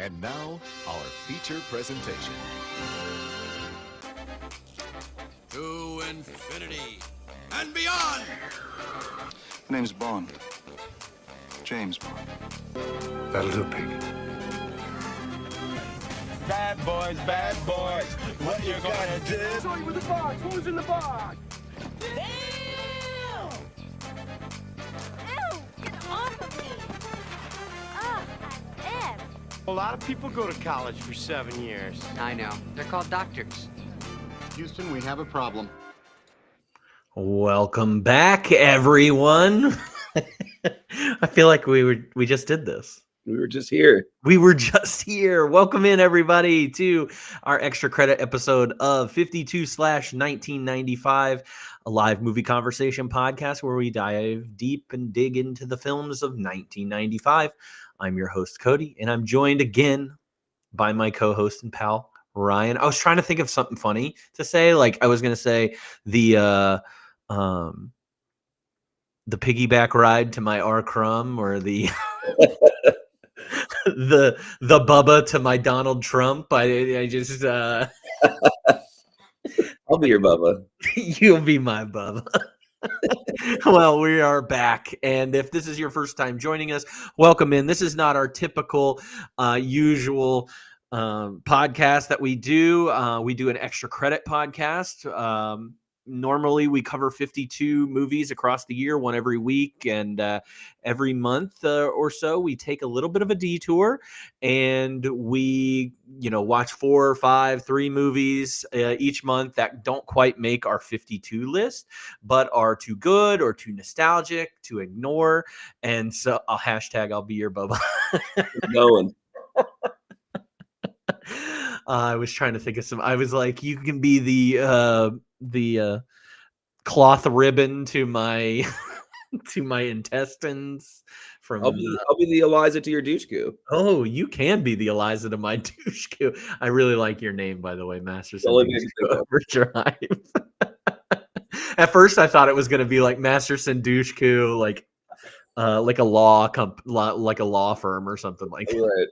And now, our feature presentation. To infinity and beyond! My name's Bond. James Bond. That'll do, Piggy. Bad boys, what you gonna do? Show you with the box. Who's in the box? Ew! Get off of me! Ugh, an F. A lot of people go to college for 7 years. I know. They're called doctors. Houston, we have a problem. Welcome back, everyone. I feel like we just did this. We were just here. Welcome in, everybody, to our extra credit episode of 52/1995, a live movie conversation podcast where we dive deep and dig into the films of 1995. I'm your host, Cody, and I'm joined again by my co-host and pal, Ryan. I was trying to think of something funny to say. Like I was going to say the piggyback ride to my R. Crumb, or the the Bubba to my Donald Trump. I just I'll be your Bubba. You'll be my Bubba. Well, we are back, and if this is your first time joining us, welcome in. This is not our typical usual podcast that we do. We do an extra credit podcast. Normally we cover 52 movies across the year, one every week, and every month or so we take a little bit of a detour and we watch 4 or 5, 3 movies each month that don't quite make our 52 list but are too good or too nostalgic to ignore. And so I'll hashtag I'll be your Bubba. Going. I was trying to think of some. I was like, you can be the cloth ribbon to my to my intestines. From I'll be the Eliza to your douche-coo. Oh, you can be the Eliza to my douche-coo. I really like your name, by the way, Masterson Overdrive. At first, I thought it was going to be like Masterson Douche-Coo, like a law firm or something like that. Right.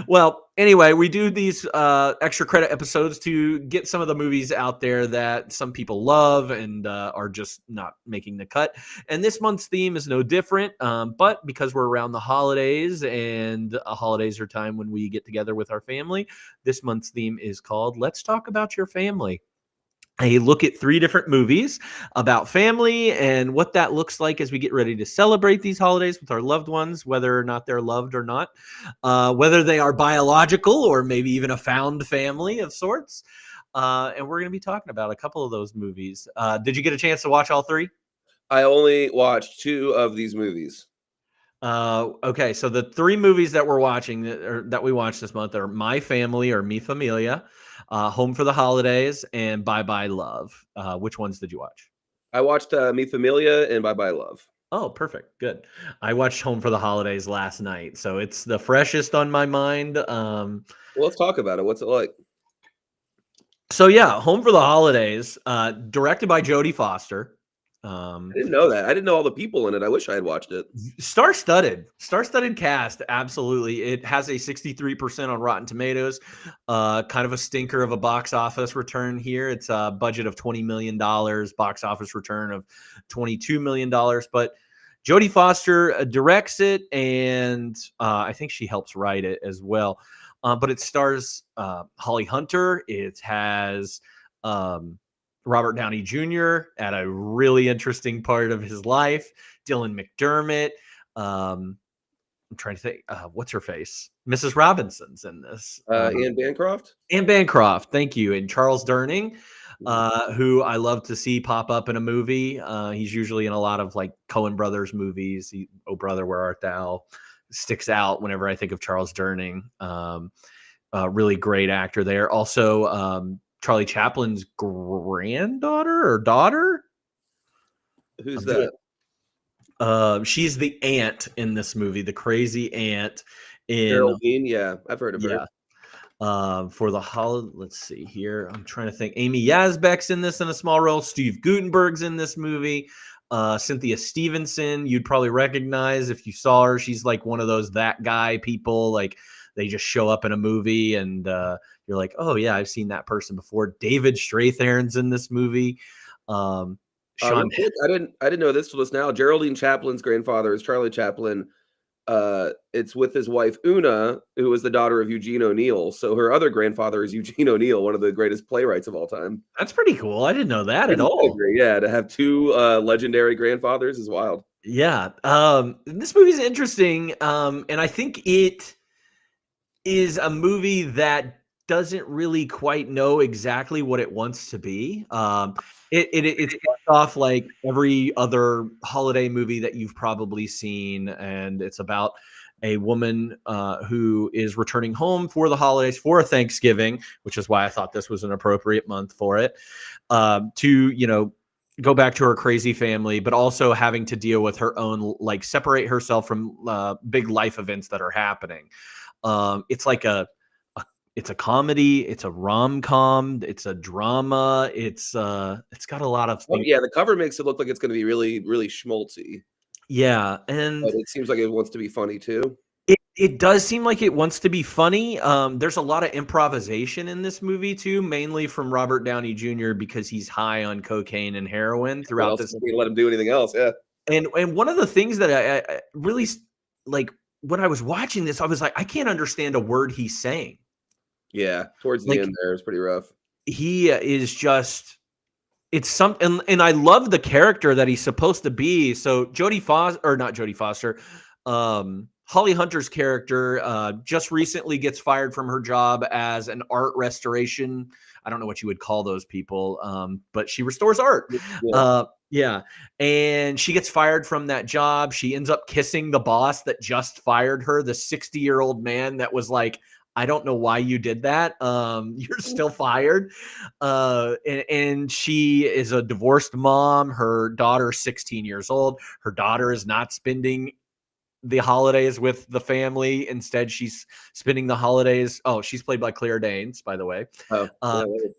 Well, anyway, we do these extra credit episodes to get some of the movies out there that some people love and are just not making the cut. And this month's theme is no different. But because we're around the holidays, and holidays are time when we get together with our family, this month's theme is called Let's Talk About Your Family. I look at 3 different movies about family and what that looks like as we get ready to celebrate these holidays with our loved ones, whether or not they're loved or not, whether they are biological or maybe even a found family of sorts. And we're going to be talking about a couple of those movies. Did you get a chance to watch all 3? I only watched 2 of these movies. Okay, so the 3 movies that we're watching that we watched this month are My Family, or Mi Familia, Home for the Holidays, and Bye Bye Love. Which ones did you watch? I watched Mi Familia and Bye Bye Love. Oh, perfect. Good. I watched Home for the Holidays last night, so it's the freshest on my mind. Well, let's talk about it. What's it like? So yeah, Home for the Holidays, directed by Jodie Foster. I didn't know that. I didn't know all the people in it. I wish I had watched it. Star-studded cast. Absolutely. It has a 63% on Rotten Tomatoes. Kind of a stinker of a box office return here. It's a budget of $20 million, box office return of $22 million. But Jodie Foster directs it, and I think she helps write it as well. But it stars Holly Hunter. It has Robert Downey Jr. at a really interesting part of his life. Dylan McDermott. I'm trying to think. What's her face? Mrs. Robinson's in this. Anne Bancroft? Anne Bancroft. Thank you. And Charles Durning, who I love to see pop up in a movie. He's usually in a lot of like Coen Brothers movies. Oh, Brother, Where Art Thou? Sticks out whenever I think of Charles Durning. Really great actor there. Also, Charlie Chaplin's granddaughter or daughter. Who's that? She's the aunt in this movie, the crazy aunt. Geraldine, yeah, I've heard of her. For the holiday, let's see here. I'm trying to think. Amy Yazbek's in this in a small role. Steve Guttenberg's in this movie. Cynthia Stevenson, you'd probably recognize if you saw her. She's like one of those that guy people. Like they just show up in a movie and you're like, oh yeah, I've seen that person before. David Strathairn's in this movie. Sean, I didn't know this till just now. Geraldine Chaplin's grandfather is Charlie Chaplin. It's with his wife Una, who was the daughter of Eugene O'Neill. So her other grandfather is Eugene O'Neill, one of the greatest playwrights of all time. that's pretty cool. I didn't know that at all. Yeah, to have two legendary grandfathers is wild. Yeah. This movie's interesting. And I think it is a movie that doesn't really quite know exactly what it wants to be. It's off like every other holiday movie that you've probably seen, and it's about a woman who is returning home for the holidays for Thanksgiving, which is why I thought this was an appropriate month for it, to go back to her crazy family, but also having to deal with her own, like separate herself from big life events that are happening. It's like it's a comedy, it's a rom-com, it's a drama, it's got a lot of things. Oh, yeah, the cover makes it look like it's going to be really, really schmaltzy. Yeah, and but it seems like it wants to be funny too. It does seem like it wants to be funny. There's a lot of improvisation in this movie too, mainly from Robert Downey Jr. because he's high on cocaine and heroin throughout this. Let him do anything else, yeah. And one of the things that I really like when I was watching this, I was like, I can't understand a word he's saying. Yeah, towards the end there, it's pretty rough. He is just, it's something, and I love the character that he's supposed to be. So Jodie Foster, or not Jodie Foster, Holly Hunter's character just recently gets fired from her job as an art restoration. I don't know what you would call those people, but she restores art. Yeah. And she gets fired from that job. She ends up kissing the boss that just fired her, the 60-year-old man that was like, I don't know why you did that. You're still fired. And she is a divorced mom. Her daughter's 16 years old. Her daughter is not spending the holidays with the family. Instead, she's spending the holidays. Oh, she's played by Claire Danes, by the way.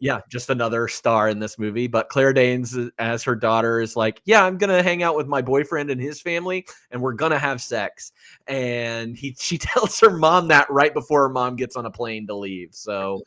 Yeah, just another star in this movie. But Claire Danes, as her daughter, is like, yeah, I'm going to hang out with my boyfriend and his family, and we're going to have sex. And she tells her mom that right before her mom gets on a plane to leave. So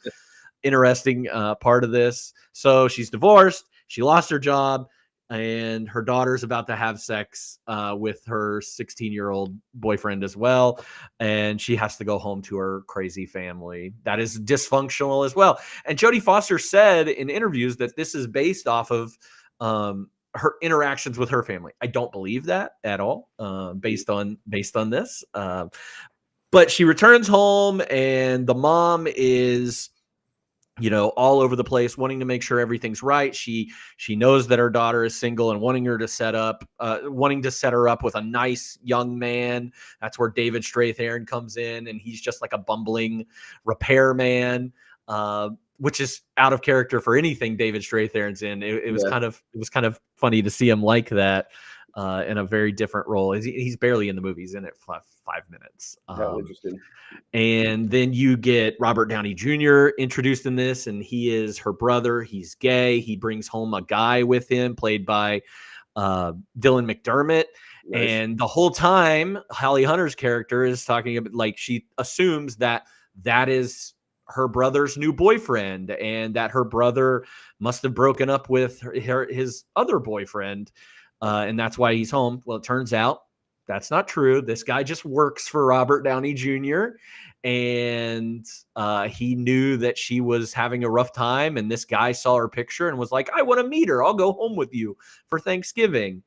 interesting part of this. So she's divorced. She lost her job. And her daughter's about to have sex with her 16-year-old boyfriend as well. And she has to go home to her crazy family that is dysfunctional as well. And Jodie Foster said in interviews that this is based off of her interactions with her family. I don't believe that at all, based on this. But she returns home and the mom is all over the place, wanting to make sure everything's right. She knows that her daughter is single and wanting to set her up with a nice young man. That's where David Strathairn comes in, and he's just like a bumbling repairman, which is out of character for anything David Strathairn's in. It was kind of funny to see him like that in a very different role. He's barely in the movie. He's in it for 5 minutes. Interesting. And then you get Robert Downey Jr. introduced in this, and he is her brother. He's gay. He brings home a guy with him, played by Dylan McDermott. Nice. And the whole time, Holly Hunter's character is talking about, like, she assumes that is her brother's new boyfriend, and that her brother must have broken up with his other boyfriend, and that's why he's home. Well, it turns out that's not true. This guy just works for Robert Downey Jr. And he knew that she was having a rough time. And this guy saw her picture and was like, I want to meet her. I'll go home with you for Thanksgiving.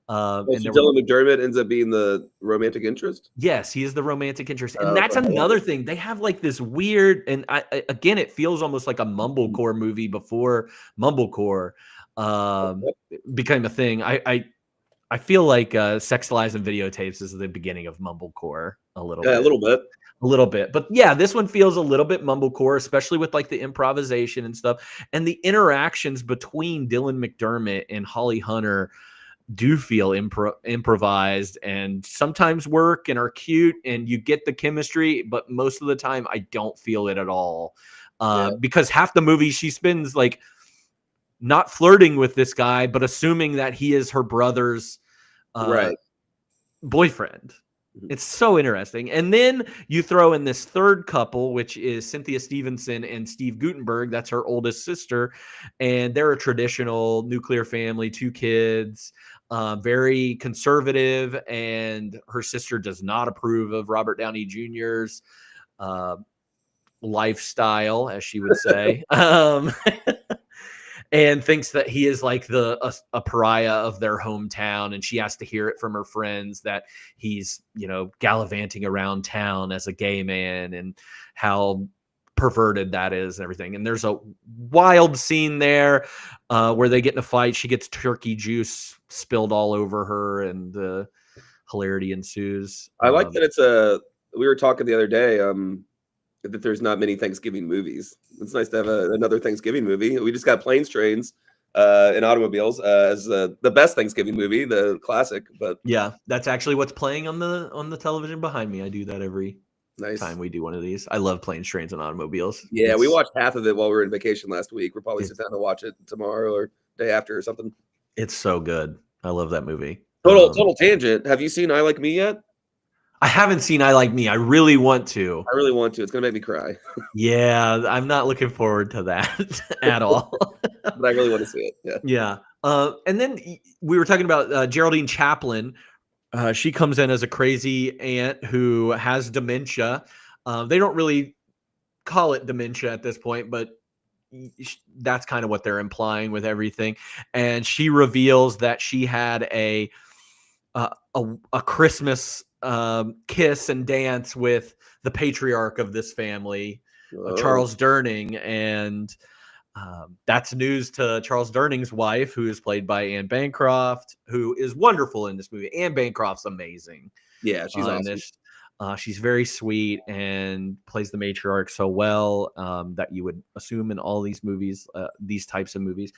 And Dylan McDermott ends up being the romantic interest? Yes, he is the romantic interest. And that's another thing. They have like this weird, and again, it feels almost like a mumblecore movie before mumblecore became a thing. I feel like Sex, Lies, and Videotapes is the beginning of mumblecore a little bit. A little bit. But yeah, this one feels a little bit mumblecore, especially with like the improvisation and stuff. And the interactions between Dylan McDermott and Holly Hunter do feel improvised and sometimes work and are cute and you get the chemistry, but most of the time I don't feel it at all. Because half the movie she spends like not flirting with this guy, but assuming that he is her brother's Right. boyfriend. It's so interesting. And then you throw in this third couple, which is Cynthia Stevenson and Steve Guttenberg. That's her oldest sister. And they're a traditional nuclear family, 2 kids, very conservative. And her sister does not approve of Robert Downey Jr.'s lifestyle, as she would say. And thinks that he is like a pariah of their hometown. And she has to hear it from her friends that he's, gallivanting around town as a gay man and how perverted that is and everything. And there's a wild scene there where they get in a fight. She gets turkey juice spilled all over her and hilarity ensues. I like that we were talking the other day, that there's not many Thanksgiving movies. It's nice to have another Thanksgiving movie. We just got Planes, Trains, and Automobiles as the best Thanksgiving movie, the classic. But yeah, that's actually what's playing on the television behind me. I do that every nice time we do one of these. I love Planes, Trains, and Automobiles. Yeah, we watched half of it while we were in vacation last week. We'll probably sit down and watch it tomorrow or day after or something. It's so good. I love that movie. Total tangent. Have you seen I Like Me yet? I haven't seen I Like Me. I really want to. It's gonna make me cry. Yeah, I'm not looking forward to that at all. But I really want to see it. Yeah. And then we were talking about Geraldine Chaplin. She comes in as a crazy aunt who has dementia. They don't really call it dementia at this point, but that's kind of what they're implying with everything. And she reveals that she had a Christmas kiss and dance with the patriarch of this family, Charles Durning, and that's news to Charles Durning's wife, who is played by Anne Bancroft, who is wonderful in this movie. Anne Bancroft's amazing. Yeah, she's awesome. This. She's very sweet and plays the matriarch so well that you would assume in all these movies, these types of movies.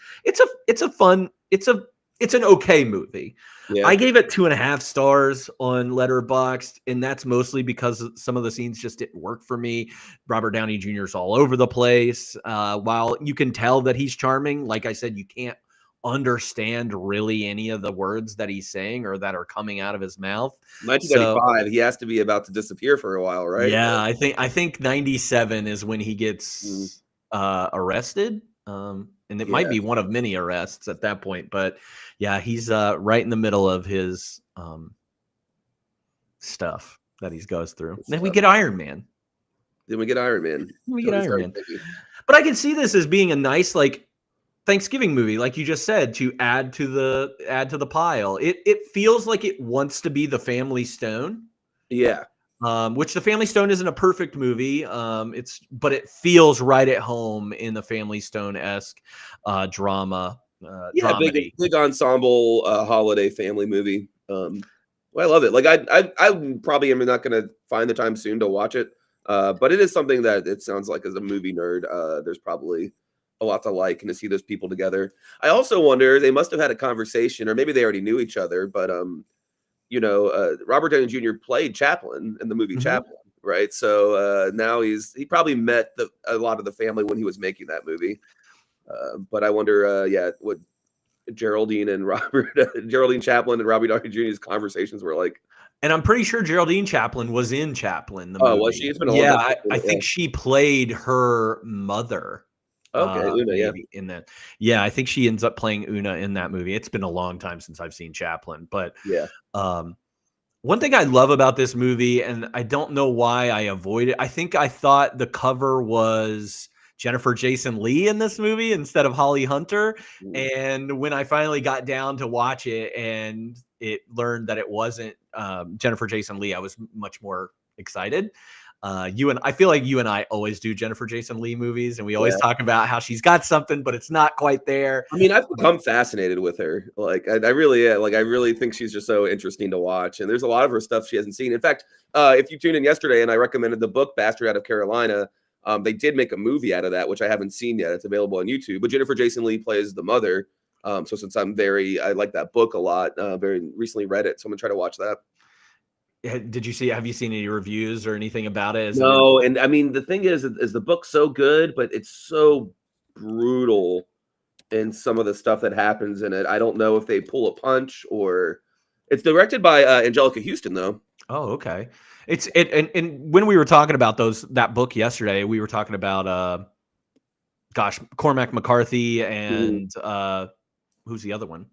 It's an okay movie. Yeah. I gave it 2.5 stars on Letterboxd, and that's mostly because some of the scenes just didn't work for me. Robert Downey Jr. is all over the place. While you can tell that he's charming, like I said, you can't understand really any of the words that he's saying or that are coming out of his mouth. 1995, he has to be about to disappear for a while, right? Yeah, I think 97 is when he gets arrested. And it might be one of many arrests at that point, but yeah, he's right in the middle of his stuff that he goes through. Then we get Iron Man. We get Iron Man. But I can see this as being a nice Thanksgiving movie, like you just said, to add to the pile. It feels like it wants to be the Family Stone. Yeah. Which the Family Stone isn't a perfect movie. But it feels right at home in the Family Stone-esque drama. Big ensemble holiday family movie. Well, I love it. Like I probably am not going to find the time soon to watch it. But it is something that it sounds like as a movie nerd, there's probably a lot to like and to see those people together. I also wonder, they must have had a conversation, or maybe they already knew each other, but Robert Downey Jr. played Chaplin in the movie Chaplin, right? So now he probably met a lot of the family when he was making that movie. But I wonder, what Geraldine Chaplin and Robert Downey Jr.'s conversations were like. And I'm pretty sure Geraldine Chaplin was in Chaplin. The movie. Was she? It's been a long time. I think she played her mother. Okay, Una, in that. Yeah, I think she ends up playing Una in that movie. It's been a long time since I've seen Chaplin, but one thing I love about this movie, and I don't know why I avoid it. I thought the cover was Jennifer Jason Leigh in this movie instead of Holly Hunter. And when I finally got down to watch it and it learned that it wasn't Jennifer Jason Leigh, I was much more excited. I feel like you and I always do Jennifer Jason Leigh movies, and we always talk about how she's got something, but it's not quite there. I mean, I've become fascinated with her. Like, I really think she's just so interesting to watch. And there's a lot of her stuff she hasn't seen. In fact, if you tuned in yesterday and I recommended the book Bastard Out of Carolina, they did make a movie out of that, which I haven't seen yet. It's available on YouTube. But Jennifer Jason Leigh plays the mother. So since I like that book a lot, very recently read it, so I'm gonna try to watch that. Have you seen any reviews or anything about it? No, and I mean, the thing is the book's so good, but it's so brutal in some of the stuff that happens in it. I don't know if they pull a punch or it's directed by Angelica Houston though. Oh, okay. And when we were talking about that book yesterday, we were talking about Cormac McCarthy and who's the other one?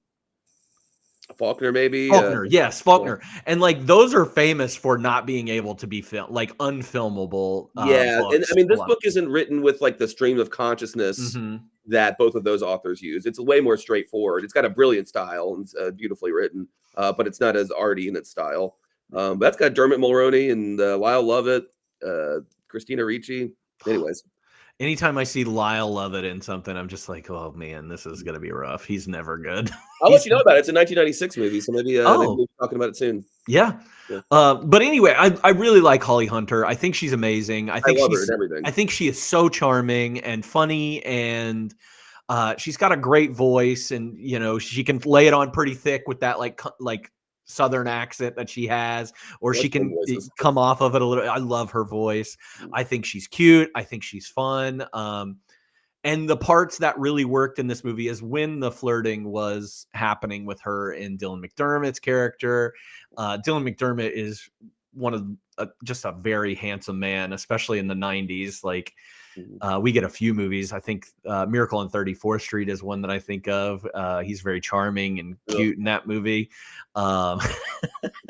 Faulkner, maybe. Faulkner, yes, Faulkner, and like those are famous for not being able to be filmed, like unfilmable. Yeah, and books. I mean, this book isn't written with like the stream of consciousness that both of those authors use. It's way more straightforward. It's got a brilliant style and it's beautifully written, but it's not as arty in its style. That's got Dermot Mulroney and Lyle Lovett, Christina Ricci. Anyways. Anytime I see Lyle Lovett in something, I'm just like, oh man, this is gonna be rough. He's never good. I'll let you know about it. It's a 1996 movie, so maybe we'll be talking about it soon. Yeah. But anyway, I really like Holly Hunter. I think she's amazing. I think love her and everything. I think she is so charming and funny, and she's got a great voice, and you know she can lay it on pretty thick with that like Southern accent that she has, or she can come off of it a little. I love her voice. I think she's cute. I think she's fun. And the parts that really worked in this movie is when the flirting was happening with her and Dylan McDermott's character. Dylan McDermott is one of just a very handsome man, especially in the 90s. Like we get a few movies. I think Miracle on 34th Street is one that I think of. He's very charming and cute in that movie. I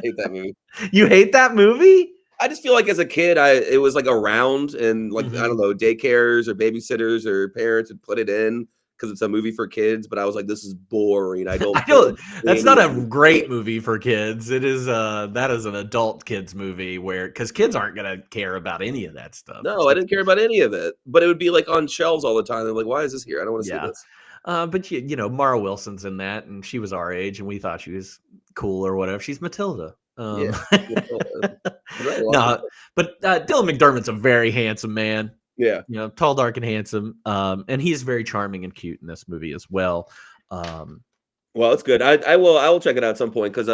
hate that movie. You hate that movie? I just feel like as a kid, it was like around and like, I don't know, daycares or babysitters or parents would put it in because it's a movie for kids. But I was like, this is boring. I don't. That's not a great movie for kids. It is. That is an adult kids movie because kids aren't gonna care about any of that stuff. No, I didn't care about any of it. But it would be like on shelves all the time. They're like, why is this here? I don't want to see this. But you know, Mara Wilson's in that, and she was our age, and we thought she was cool or whatever. She's Matilda. No, but Dylan McDermott's a very handsome man. Yeah, you know, tall, dark, and handsome. And he's very charming and cute in this movie as well. Well, it's good. I will check it out at some point because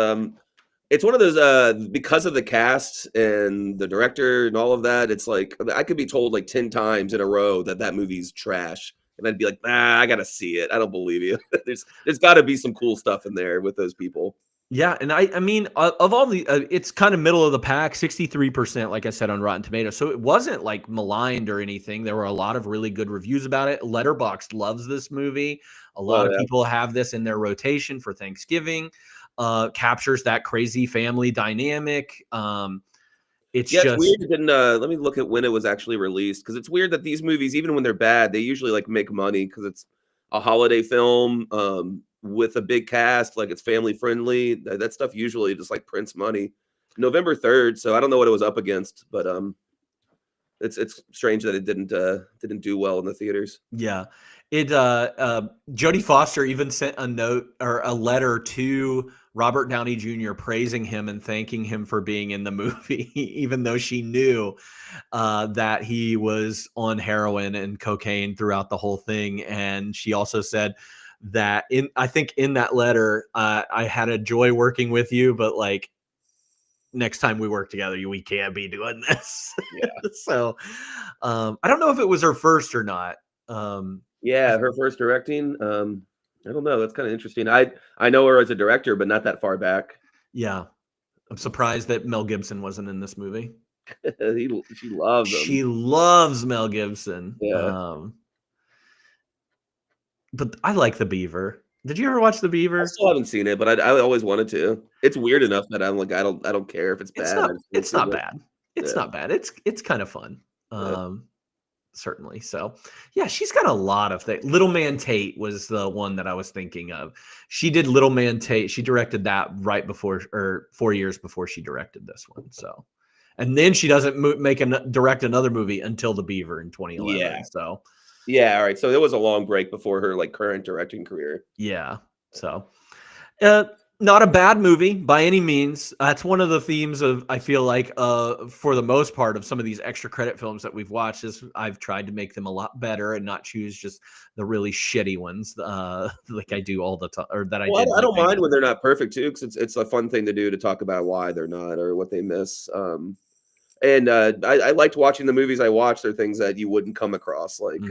it's one of those because of the cast and the director and all of that. It's like I could be told like 10 times in a row that movie's trash. And I'd be like, nah, I gotta see it. I don't believe you. There's got to be some cool stuff in there with those people. Yeah, and I mean, of all the, it's kind of middle of the pack, 63%, like I said, on Rotten Tomatoes. So it wasn't like maligned or anything. There were a lot of really good reviews about it. Letterboxd loves this movie. A lot of people have this in their rotation for Thanksgiving. Captures that crazy family dynamic. It's just weird. Let me look at when it was actually released because it's weird that these movies, even when they're bad, they usually like make money because it's a holiday film with a big cast, like it's family friendly. That stuff usually just like prints money. November 3rd, so I don't know what it was up against, but it's strange that it didn't do well in the theaters. Yeah, it Jodie Foster even sent a note or a letter to Robert Downey Jr. praising him and thanking him for being in the movie, even though she knew that he was on heroin and cocaine throughout the whole thing. And she also said that I think in that letter, I had a joy working with you, but like next time we work together, we can't be doing this. Yeah. So I don't know if it was her first or not. Yeah, her first directing. I don't know. That's kind of interesting. I know her as a director, but not that far back. Yeah. I'm surprised that Mel Gibson wasn't in this movie. She loves him. She loves Mel Gibson. Yeah. But I like The Beaver. Did you ever watch The Beaver? I still haven't seen it, but I always wanted to. It's weird enough that I'm like, I don't care if it's bad. It's not bad. It's not bad. It's kind of fun. Certainly. So yeah, she's got a lot of things. Little Man Tate was the one that I was thinking of. She did Little Man Tate. She directed that right before, or 4 years before she directed this one. So, and then she doesn't direct another movie until The Beaver in 2011. Yeah. So yeah. All right. So there was a long break before her like current directing career. Yeah. So, not a bad movie by any means. That's one of the themes of, I feel like, for the most part of some of these extra credit films that we've watched, is I've tried to make them a lot better and not choose just the really shitty ones, like I do all the time, or that I did. I don't mind when they're not perfect too, because it's a fun thing to do to talk about why they're not or what they miss. And I liked watching the movies I watched. They're things that you wouldn't come across, like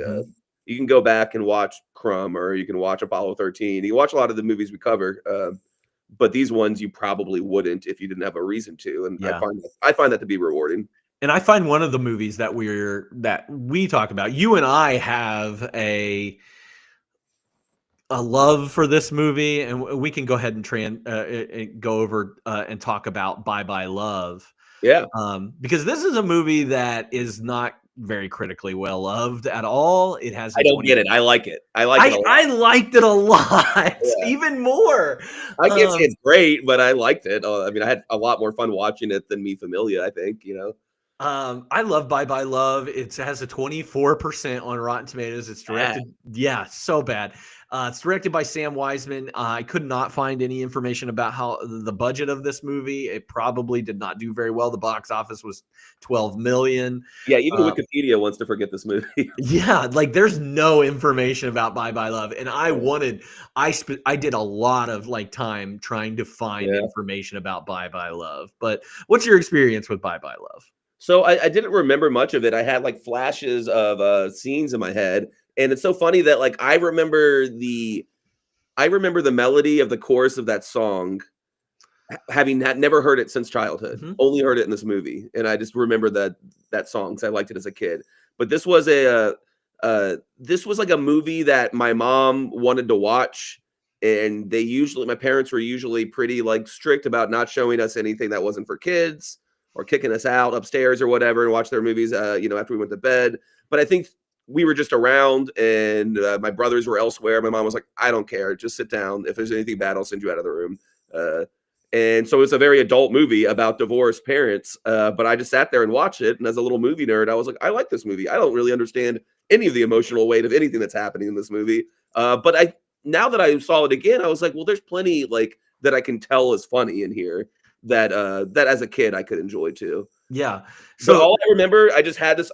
you can go back and watch Crumb, or you can watch Apollo 13. You can watch a lot of the movies we cover, but these ones you probably wouldn't if you didn't have a reason to. And Yeah. I find that to be rewarding. And I find one of the movies that we talk about, you and I have a love for this movie, and we can go ahead and go over and talk about Bye Bye Love. Yeah. Because this is a movie that is not very critically well loved at all. It has I don't get it. I like it. I like it a lot. I liked it a lot, Yeah. even more. I can't say it's great, but I liked it. I mean, I had a lot more fun watching it than Mi Familia, I think, I love Bye Bye Love. It has a 24% on Rotten Tomatoes. It's directed, so bad. It's directed by Sam Wiseman. I could not find any information about how the budget of this movie. It probably did not do very well. The box office was 12 million. Yeah, even Wikipedia wants to forget this movie. Yeah, like there's no information about Bye Bye Love, and I did a lot of time trying to find information about Bye Bye Love. But what's your experience with Bye Bye Love? So I didn't remember much of it. I had flashes of scenes in my head. And it's so funny that I remember the melody of the chorus of that song, having never heard it since childhood, only heard it in this movie. And I just remember that song because I liked it as a kid. But this was a movie that my mom wanted to watch. And my parents were usually pretty strict about not showing us anything that wasn't for kids, or kicking us out upstairs or whatever and watch their movies, after we went to bed. But I think we were just around, and my brothers were elsewhere. My mom was like, I don't care. Just sit down. If there's anything bad, I'll send you out of the room. And so it's a very adult movie about divorced parents. But I just sat there and watched it. And as a little movie nerd, I was like, I like this movie. I don't really understand any of the emotional weight of anything that's happening in this movie. But now that I saw it again, I was like, well, there's plenty that I can tell is funny in here that as a kid I could enjoy too. Yeah. So all I remember, I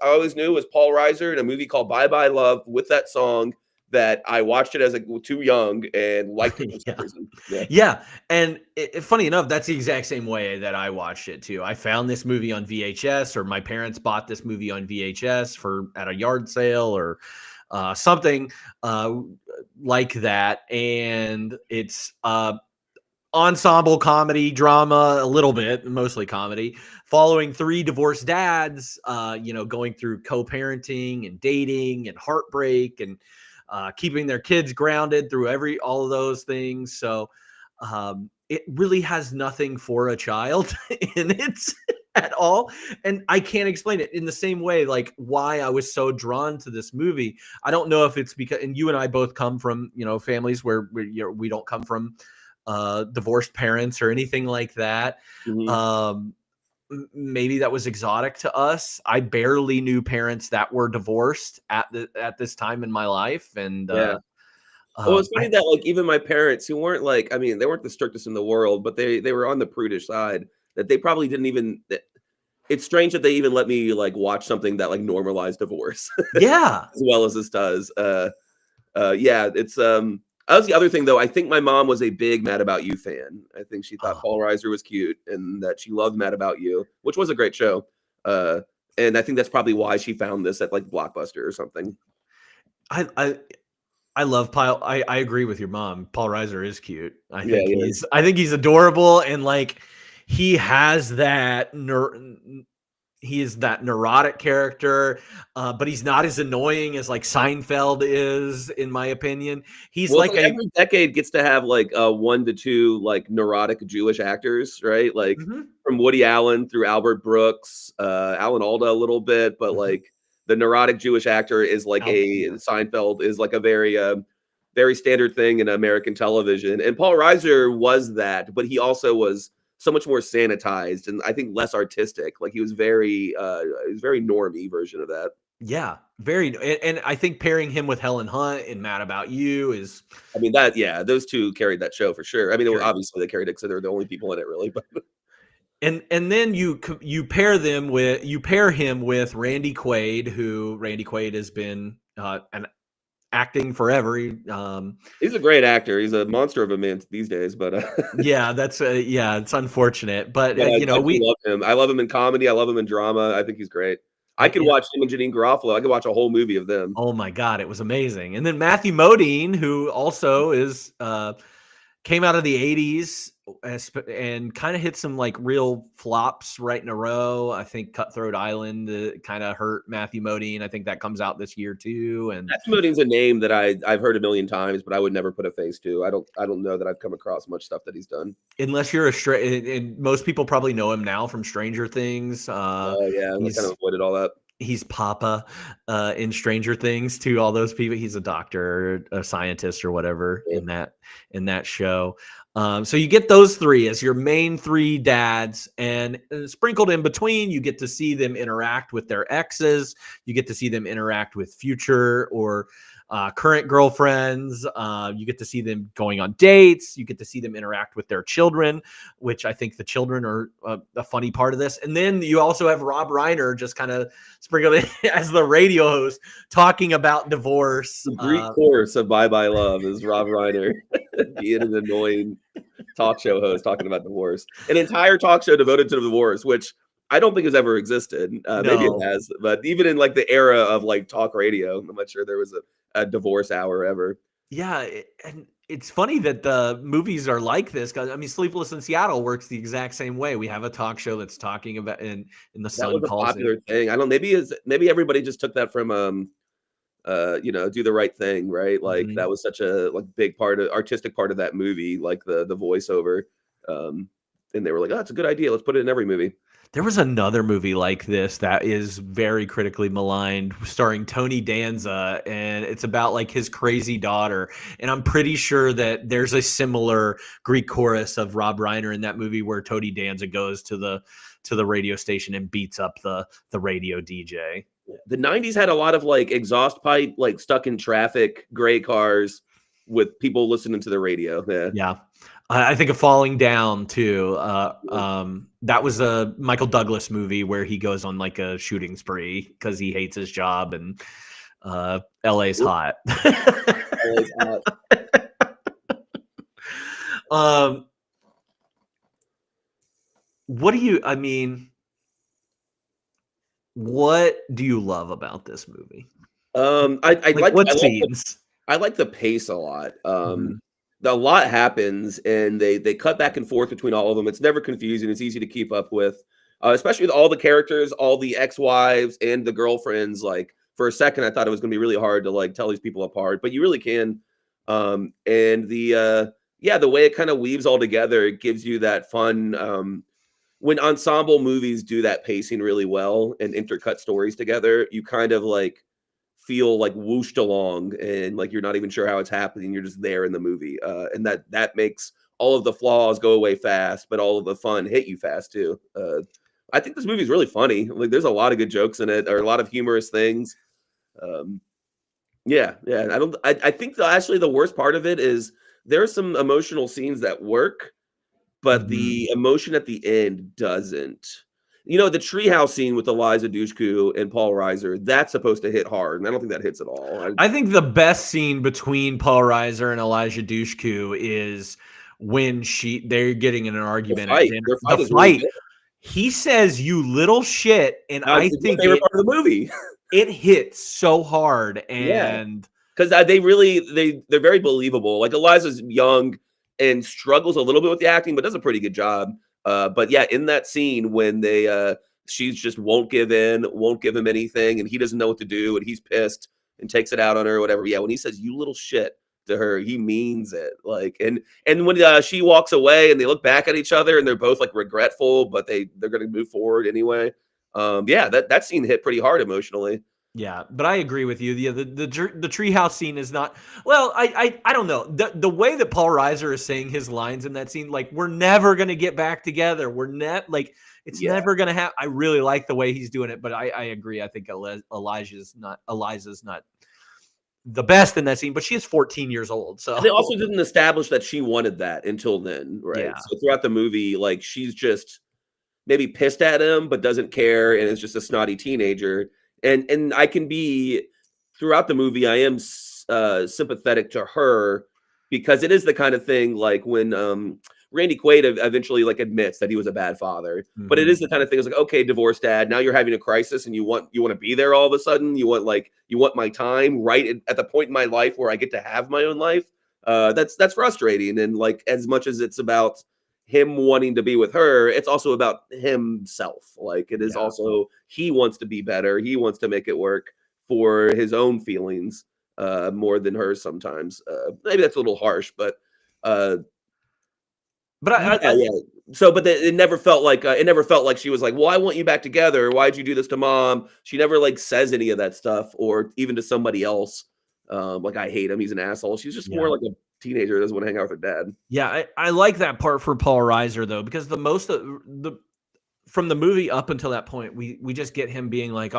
always knew was Paul Reiser in a movie called Bye Bye Love with that song, that I watched it as too young and liked it for some reason. Yeah. And funny enough, that's the exact same way that I watched it too. I found this movie on VHS, or my parents bought this movie on VHS at a yard sale or something like that. And it's ensemble comedy drama, a little bit, mostly comedy, following three divorced dads, going through co-parenting and dating and heartbreak and keeping their kids grounded through all of those things. So it really has nothing for a child in it at all. And I can't explain it in the same way, why I was so drawn to this movie. I don't know if it's because, and you and I both come from, families where we don't come from divorced parents or anything like that. Maybe that was exotic to us. I barely knew parents that were divorced at this time in my life. And well, it's funny that even my parents, who weren't they weren't the strictest in the world, but they were on the prudish side, that they probably didn't even. It's strange that they even let me watch something that normalized divorce. Yeah, as well as this does. It's that was the other thing, though. I think my mom was a big Mad About You fan. I think she thought Paul Reiser was cute and that she loved Mad About You, which was a great show. And I think that's probably why she found this at Blockbuster or something. I love Paul. I agree with your mom. Paul Reiser is cute. I think he's adorable, and he has that he is that neurotic character, but he's not as annoying as Seinfeld is, in my opinion. He's every decade gets to have 1 to 2 neurotic Jewish actors, right? From Woody Allen through Albert Brooks, Alan Alda a little bit, but the neurotic Jewish actor is Seinfeld is a very very standard thing in American television. And Paul Reiser was that, but he also was so much more sanitized and I think less artistic. He was very normie version of that. Yeah, very. And I think pairing him with Helen Hunt in Mad About You is. I mean, those two carried that show for sure. I mean, obviously they carried it because they're the only people in it, really. But and then you pair him with Randy Quaid, who Randy Quaid has been acting forever. He's a great actor. He's a monster of a man these days, but yeah, it's unfortunate. But I love him. I love him in comedy. I love him in drama. I think he's great. I could watch him and Janine Garofalo. I could watch a whole movie of them. Oh my God, it was amazing. And then Matthew Modine, who also is came out of the 80s and kind of hit some like real flops right in a row. I think Cutthroat Island kind of hurt Matthew Modine. I think that comes out this year too. And Matthew Modine's a name that I've heard a million times, but I would never put a face to. I don't know that I've come across much stuff that he's done. Unless you're and most people probably know him now from Stranger Things. Oh yeah, I kind of avoided all that. He's Papa in Stranger Things to all those people. He's a doctor, a scientist, or whatever in that show. So you get those three as your main three dads, and sprinkled in between, you get to see them interact with their exes. You get to see them interact with future or current girlfriends. You get to see them going on dates. You get to see them interact with their children, which I think the children are a funny part of this. And then you also have Rob Reiner just kind of sprinkled in as the radio host talking about divorce. The Greek chorus of Bye Bye Love is Rob Reiner being an annoying talk show host talking about divorce. An entire talk show devoted to divorce, which I don't think has ever existed. Maybe it has, but even in like the era of like talk radio, I'm not sure there was a divorce hour ever. Yeah, and it's funny that the movies are like this because I mean, Sleepless in Seattle works the exact same way. We have a talk show that's talking about in the Sun. That was a popular thing. I don't know. Maybe everybody just took that from Do the Right Thing, right? Like that was such a big artistic part of that movie, like the voiceover. And they were like, oh, it's a good idea. Let's put it in every movie. There was another movie like this that is very critically maligned, starring Tony Danza, and it's about like his crazy daughter. And I'm pretty sure that there's a similar Greek chorus of Rob Reiner in that movie where Tony Danza goes to the radio station and beats up the radio DJ. The 90s had a lot of like exhaust pipe, like stuck in traffic, gray cars with people listening to the radio. Yeah. I think of Falling Down too. That was a Michael Douglas movie where he goes on like a shooting spree because he hates his job and LA's hot. LA's hot. What do you love about this movie? I like what scenes? I like the pace a lot. A lot happens, and they cut back and forth between all of them. It's never confusing. It's easy to keep up with, especially with all the characters, all the ex-wives and the girlfriends. Like for a second, I thought it was going to be really hard to like tell these people apart, but you really can. And the way it kind of weaves all together, it gives you that fun. When ensemble movies do that pacing really well and intercut stories together, you kind of like feel like whooshed along and like you're not even sure how it's happening. You're just there in the movie. And that makes all of the flaws go away fast, but all of the fun hit you fast too. I think this movie is really funny. Like there's a lot of good jokes in it. There are a lot of humorous things. I think actually the worst part of it is there are some emotional scenes that work, but the emotion at the end doesn't. You know, the treehouse scene with Eliza Dushku and Paul Reiser, that's supposed to hit hard, and I don't think that hits at all. I think the best scene between Paul Reiser and Elijah Dushku is when they're getting in an argument at dinner. The fight. Really he says, "You little shit," and I think they were part of the movie. It hits so hard, and because they're very believable. Like Eliza's young and struggles a little bit with the acting, but does a pretty good job. But yeah, in that scene when she just won't give in, won't give him anything, and he doesn't know what to do, and he's pissed and takes it out on her or whatever. Yeah, when he says "you little shit" to her, he means it. Like, and when she walks away and they look back at each other and they're both like regretful, but they're going to move forward anyway. That scene hit pretty hard emotionally. Yeah, but I agree with you. The treehouse scene is not well. I don't know the way that Paul Reiser is saying his lines in that scene. Like we're never gonna get back together. We're it's never gonna happen. I really like the way he's doing it, but I agree. I think Eliza's not the best in that scene, but she is 14 years old. So they also didn't establish that she wanted that until then, right? Yeah. So throughout the movie, like she's just maybe pissed at him, but doesn't care, and is just a snotty teenager. And I can be throughout the movie, I am sympathetic to her because it is the kind of thing like when Randy Quaid eventually like admits that he was a bad father, but it is the kind of thing. It's like, okay, divorced dad, now you're having a crisis, and you want to be there all of a sudden. You want my time right at the point in my life where I get to have my own life. That's frustrating, and like as much as it's about him wanting to be with her, it's also about himself. Like it is also he wants to be better. He wants to make it work for his own feelings more than hers sometimes. Maybe that's a little harsh, but. But it never felt like she was like, well, I want you back together. Why'd you do this to mom? She never like says any of that stuff, or even to somebody else. Like, I hate him. He's an asshole. She's just more like a teenager that doesn't want to hang out with her dad. Yeah. I like that part for Paul Reiser though, because from the movie up until that point, we just get him being like,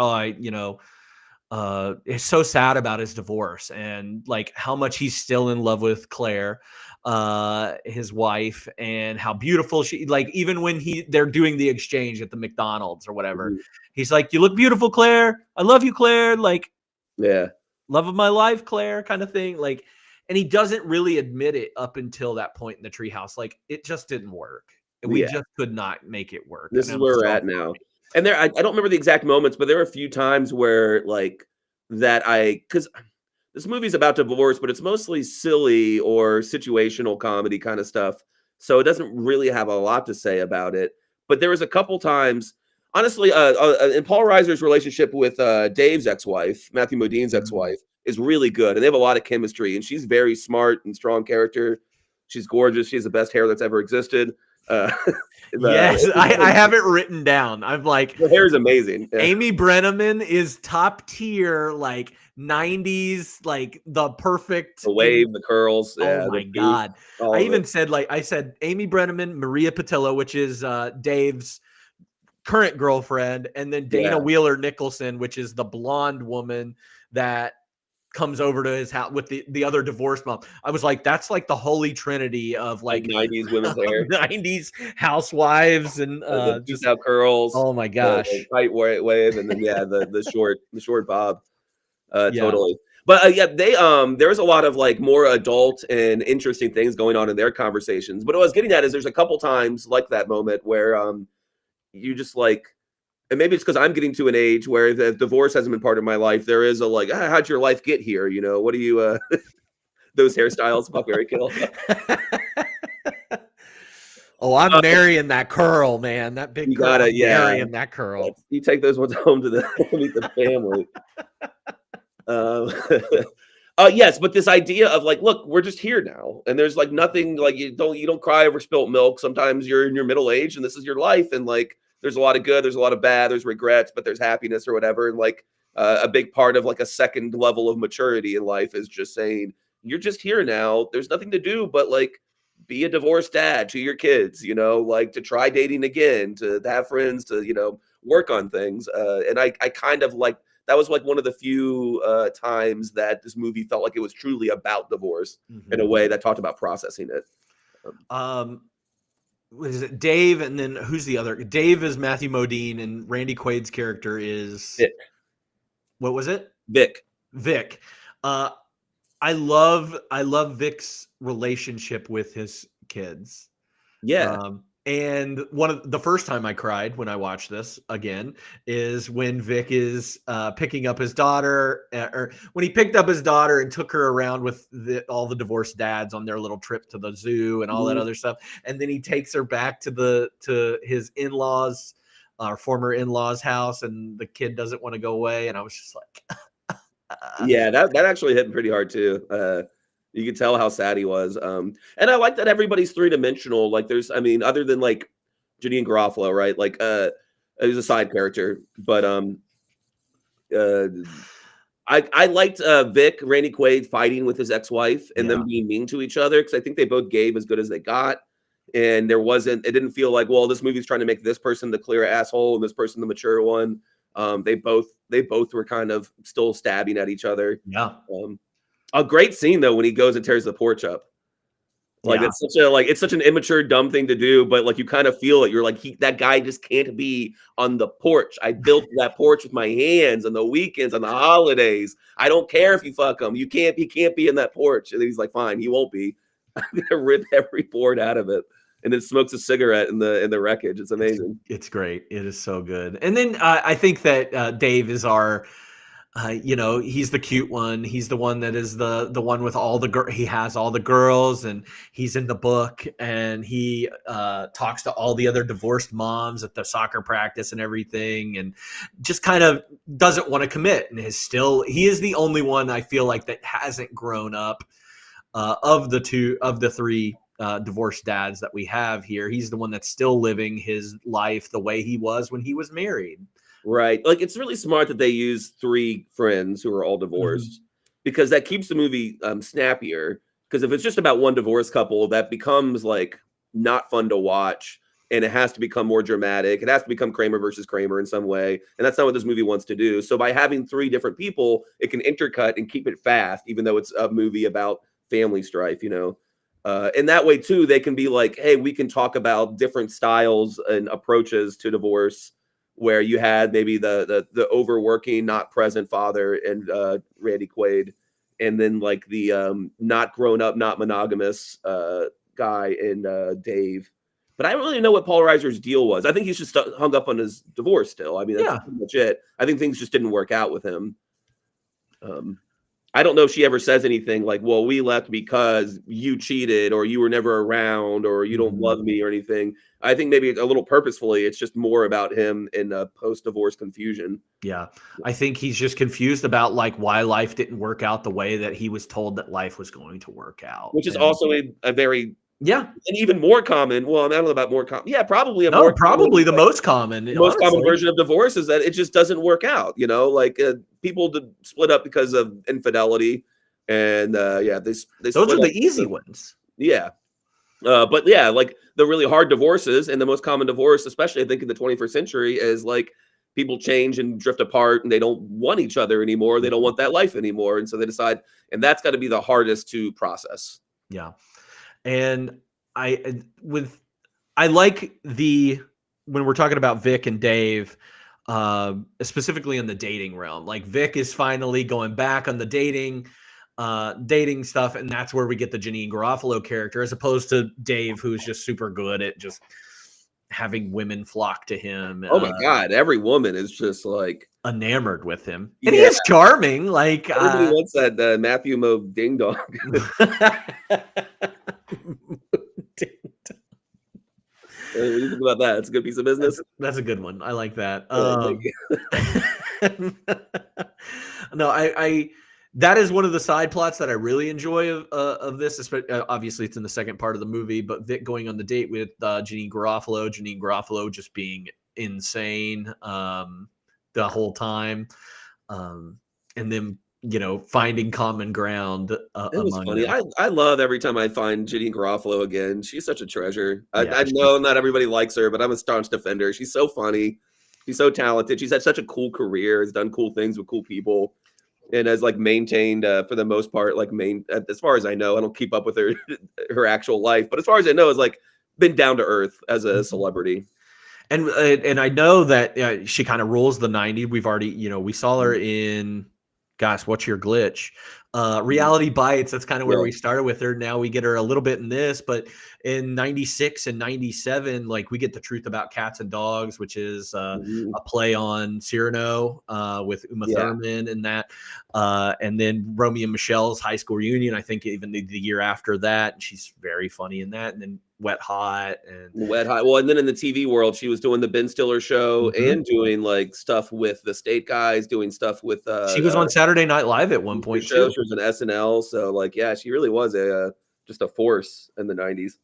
is so sad about his divorce and like how much he's still in love with Claire, his wife, and how beautiful she, like, even when they're doing the exchange at the McDonald's or whatever, he's like, you look beautiful, Claire. I love you, Claire. Like, love of my life, Claire, kind of thing. Like, and he doesn't really admit it up until that point in the treehouse. Like, it just didn't work. We just could not make it work. This is where we're at now. And I don't remember the exact moments, but there were a few times where like because this movie's about divorce, but it's mostly silly or situational comedy kind of stuff. So it doesn't really have a lot to say about it. But there was a couple times, honestly, in Paul Reiser's relationship with Dave's ex-wife, Matthew Modine's ex-wife, is really good. And they have a lot of chemistry. And she's very smart and strong character. She's gorgeous. She has the best hair that's ever existed. Yes, I have it written down. I'm like, her hair is amazing. Yeah. Amy Brenneman is top tier, like 90s, like the perfect wave, the curls. Oh my god! I even said I said Amy Brenneman, Maria Pitillo, which is Dave's current girlfriend, and then Dana Wheeler Nicholson, which is the blonde woman that comes over to his house with the other divorced mom. I was like, that's like the holy trinity of like 90s women's hair, 90s housewives, and just out curls. Oh my gosh, the tight wave, and then the short bob. Totally. But they there's a lot of like more adult and interesting things going on in their conversations. But what I was getting at is there's a couple times like that moment where you just like. And maybe it's because I'm getting to an age where the divorce hasn't been part of my life. There is a like, how'd your life get here? You know, what do you, those hairstyles, Fuck, Marry, Kill. Oh, I'm marrying that curl, man. That big curl. Marrying that curl. You take those ones home to meet the family. Yes, but this idea of like, look, we're just here now, and there's like nothing, like you don't cry over spilt milk. Sometimes you're in your middle age, and this is your life, and like. There's a lot of good, there's a lot of bad, there's regrets, but there's happiness or whatever. And like a big part of like a second level of maturity in life is just saying, you're just here now. There's nothing to do but like be a divorced dad to your kids, you know, like to try dating again, to have friends, to, you know, work on things. And I kind of like, that was like one of the few times that this movie felt like it was truly about divorce in a way that talked about processing it. What is it? Dave, and then who's the other? Dave is Matthew Modine, and Randy Quaid's character is Vic. What was it? Vic. I love Vic's relationship with his kids. Yeah. And one of the first time I cried when I watched this again is when Vic is picking up his daughter, or when he picked up his daughter and took her around with all the divorced dads on their little trip to the zoo and all that other stuff. And then he takes her back to his in-laws, our former in-laws' house, and the kid doesn't want to go away. And I was just like, yeah, that actually hit pretty hard too. You could tell how sad he was. And I like that everybody's three-dimensional. Like there's, I mean, other than like Janine Garofalo, right? Like he's a side character. But I liked Vic, Randy Quaid fighting with his ex-wife and them being mean to each other, because I think they both gave as good as they got. And it didn't feel like, well, this movie's trying to make this person the clear asshole and this person the mature one. They both were kind of still stabbing at each other. Yeah. A great scene though when he goes and tears the porch up. Like it's such an immature, dumb thing to do, but like you kind of feel it. You're like, that guy just can't be on the porch. I built that porch with my hands on the weekends, on the holidays. I don't care if you fuck him. He can't be in that porch. And he's like, fine, he won't be. I'm gonna rip every board out of it. and then smokes a cigarette in the wreckage. It's amazing. It's great. It is so good. And then I think that Dave is our, he's the cute one. He's the one that is the one with all the he has all the girls, and he's in the book, and he talks to all the other divorced moms at the soccer practice and everything, and just kind of doesn't want to commit, and he is the only one I feel like that hasn't grown up of the three divorced dads that we have here. He's the one that's still living his life the way he was when he was married. Right. Like, it's really smart that they use 3 friends who are all divorced, because that keeps the movie snappier. Because if it's just about one divorced couple, that becomes like not fun to watch, and it has to become more dramatic. It has to become Kramer versus Kramer in some way, and that's not what this movie wants to do. So by having 3 different people, it can intercut and keep it fast, even though it's a movie about family strife, and that way too, they can be like, hey, we can talk about different styles and approaches to divorce, where you had maybe the overworking, not present father and Randy Quaid, and then like the not grown up, not monogamous guy and Dave. But I don't really know what Paul Reiser's deal was. I think he's just hung up on his divorce still. I mean, that's pretty much it. I think things just didn't work out with him. I don't know if she ever says anything like, well, we left because you cheated, or you were never around, or you don't love me, or anything. I think maybe a little purposefully, it's just more about him in post-divorce confusion. Yeah. I think he's just confused about like why life didn't work out the way that he was told that life was going to work out. Which is also a very... Yeah. And even more common. Well, I don't know about more common. Yeah, probably probably the most common. The most common version of divorce is that it just doesn't work out. Like people split up because of infidelity, and they those are the easy ones. Yeah, but yeah, like the really hard divorces, and the most common divorce, especially I think in the 21st century, is like people change and drift apart, and they don't want each other anymore. They don't want that life anymore, and so they decide, and that's got to be the hardest to process. Yeah. And I like when we're talking about Vic and Dave, specifically in the dating realm, like Vic is finally going back on the dating stuff. And that's where we get the Janeane Garofalo character, as opposed to Dave, who's just super good at just having women flock to him. Oh my God. Every woman is just like enamored with him. And he is charming. Like everybody wants that Matthew Mo ding dong. What do you think about that? It's a good piece of business. That's a good one. I like that. No, I that is one of the side plots that I really enjoy of this. Obviously, it's in the second part of the movie, but Vic going on the date with Janeane Garofalo just being insane the whole time, and then finding common ground. It was funny. I love every time I find Janeane Garofalo again. She's such a treasure. I know not everybody likes her, but I'm a staunch defender. She's so funny. She's so talented. She's had such a cool career. Has done cool things with cool people, and has like maintained for the most part, as far as I know, I don't keep up with her actual life, but as far as I know, has like been down to earth as a celebrity. And I know that she kind of rules the 90s. We've already, we saw her in, gosh, what's your glitch? Reality Bites. That's kind of where we started with her. Now we get her a little bit in this, but in 96 and 97, like we get The Truth About Cats and Dogs, which is a play on Cyrano with Uma Thurman and that. And then Romeo and Michelle's High School Reunion, I think even the year after that. And she's very funny in that. And then Wet Hot. Well, and then in the TV world, she was doing the Ben Stiller show and doing like stuff with the State Guys, doing stuff with she was on Saturday Night Live at one point too. She was an SNL, so like she really was just a force in the 90s.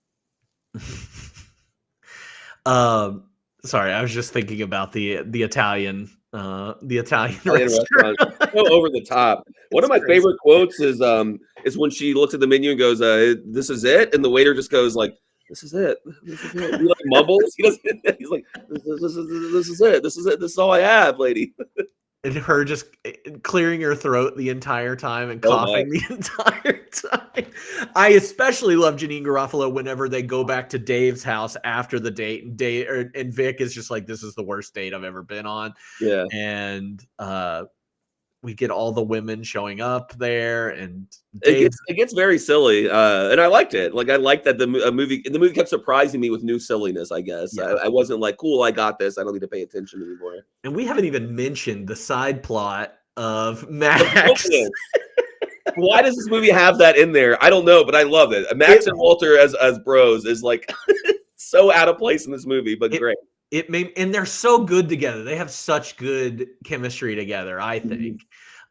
Sorry, I was just thinking about the Italian restaurant. So over the top. One of my favorite quotes is when she looks at the menu and goes, "This is it," and the waiter just goes like, "This is it. This is it." He like mumbles. He's like, "This is it. This is it. This is all I have, lady." And her just clearing her throat the entire time and coughing the entire time. I especially love Janeane Garofalo whenever they go back to Dave's house after the date, and Vic is just like, "This is the worst date I've ever been on." Yeah. And we get all the women showing up there, and Dave, it gets very silly, and I liked it. Like I liked that the movie kept surprising me with new silliness. I guess I wasn't like, cool, I got this. I don't need to pay attention anymore. and we haven't even mentioned the side plot of Max. Why does this movie have that in there? I don't know, but I love it. Max and Walter as bros is like so out of place in this movie, but great. And they're so good together. They have such good chemistry together, I think.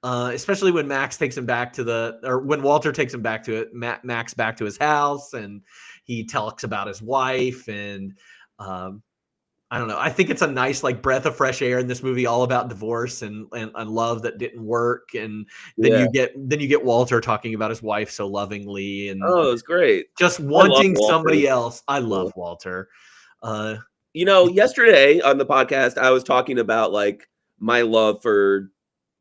Especially when Max takes him back when Walter takes him back to it, Max back to his house, and he talks about his wife, and I don't know. I think it's a nice like breath of fresh air in this movie, all about divorce and love that didn't work, and then you get Walter talking about his wife so lovingly, and it's great. Just wanting somebody else. I love Walter. Yesterday on the podcast, I was talking about like my love for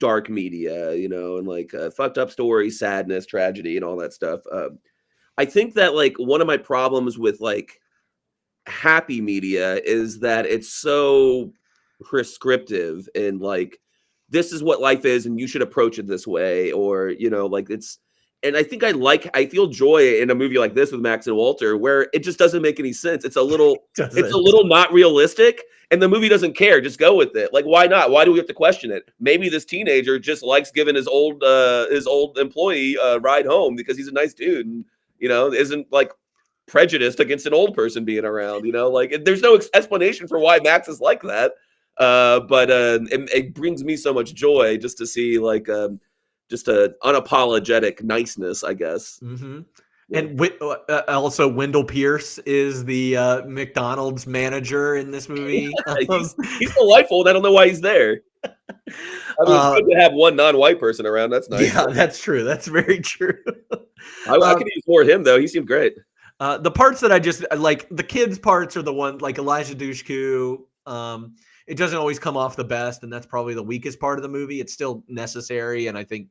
dark media, and like fucked up stories, sadness, tragedy, and all that stuff. I think that like one of my problems with like happy media is that it's so prescriptive and like this is what life is and you should approach it this way, or like it's. And I think I feel joy in a movie like this with Max and Walter, where it just doesn't make any sense. It's a little not realistic, and the movie doesn't care. Just go with it. Like, why not? Why do we have to question it? Maybe this teenager just likes giving his old employee a ride home because he's a nice dude, and isn't like prejudiced against an old person being around. Like there's no explanation for why Max is like that. But it brings me so much joy just to see like. Just a unapologetic niceness, I guess. Mm-hmm. And also Wendell Pierce is the McDonald's manager in this movie. He's delightful, and I don't know why he's there. I mean, it's good to have one non-white person around. That's nice. Yeah, that's true. That's very true. I could use more of him, though. He seemed great. The parts that I just like, the kids' parts are the one, like Elijah Dushku. It doesn't always come off the best, and that's probably the weakest part of the movie. It's still necessary, and I think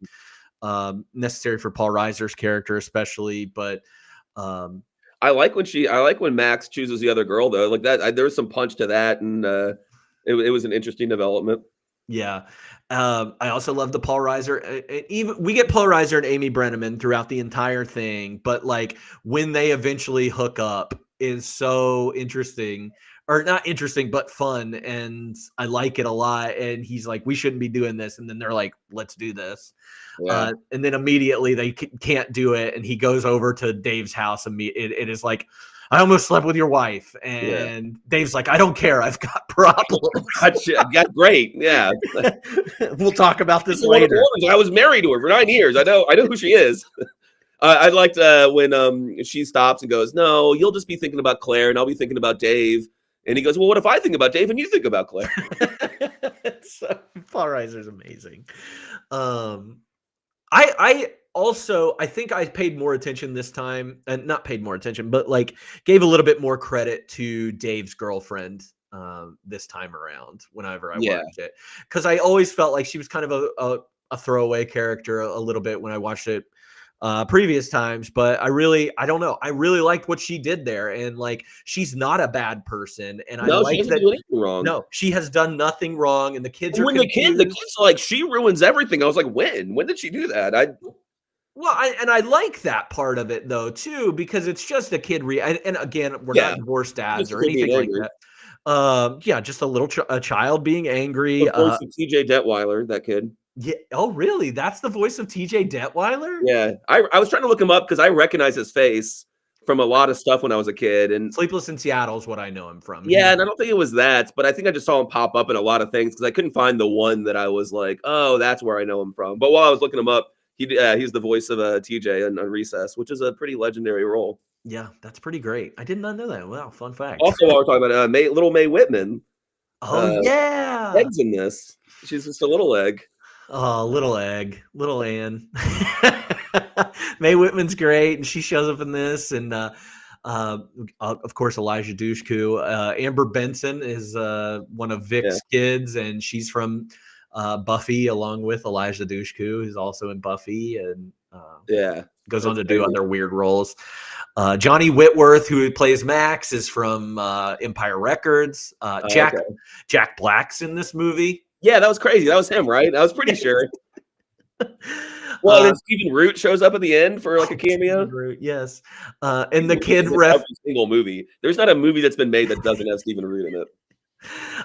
necessary for Paul Reiser's character especially. But I like when Max chooses the other girl, though. Like that, there was some punch to that, and it was an interesting development. Yeah, I also love the Paul Reiser. Even we get Paul Reiser and Amy Brenneman throughout the entire thing, but like when they eventually hook up is so interesting. Or not interesting, but fun, and I like it a lot. And he's like, "We shouldn't be doing this," and then they're like, "Let's do this." Yeah. And then immediately they can't do it, and he goes over to Dave's house, and it is like, "I almost slept with your wife," and Dave's like, "I don't care, I've got problems." Yeah, great. Yeah, we'll talk about this later. I was married to her for 9 years. I know who she is. I liked when she stops and goes, "No, you'll just be thinking about Claire, and I'll be thinking about Dave." And he goes, "Well, what if I think about Dave and you think about Claire?" Paul Reiser's amazing. I think I paid more attention this time, and not paid more attention, but like gave a little bit more credit to Dave's girlfriend this time around whenever I watched it, because I always felt like she was kind of a throwaway character a little bit when I watched it previous times, but I don't know. I really liked what she did there, and like she's not a bad person, and I like that. Do anything wrong. No, she has done nothing wrong, and the kids are confused. The kids like she ruins everything. I was like, when did she do that? I like that part of it though too, because it's just a kid. And again, we're not divorced dads or anything like that. Just a child being angry. TJ Detweiler, that kid. Yeah. Oh, really? That's the voice of TJ Detweiler? Yeah. I was trying to look him up because I recognize his face from a lot of stuff when I was a kid. And Sleepless in Seattle is what I know him from. Yeah, and I don't think it was that, but I think I just saw him pop up in a lot of things because I couldn't find the one that I was like, oh, that's where I know him from. But while I was looking him up, he's the voice of TJ on Recess, which is a pretty legendary role. Yeah, that's pretty great. I did not know that. Wow, fun fact. Also, while we're talking about little Mae Whitman. Oh, yeah. Eggs in this. She's just a little egg. Oh, little egg, little Anne. Mae Whitman's great, and she shows up in this, and of course Elijah Dushku. Amber Benson is one of Vic's kids, and she's from Buffy, along with Elijah Dushku, who's also in Buffy, and goes on to do other weird roles. Johnny Whitworth, who plays Max, is from Empire Records. Jack Black's in this movie. Yeah, that was crazy. That was him, right? I was pretty sure. Well, then Stephen Root shows up at the end for like a cameo. Root, yes. And the kid Every ref. single movie. There's not a movie that's been made that doesn't have Stephen Root in it.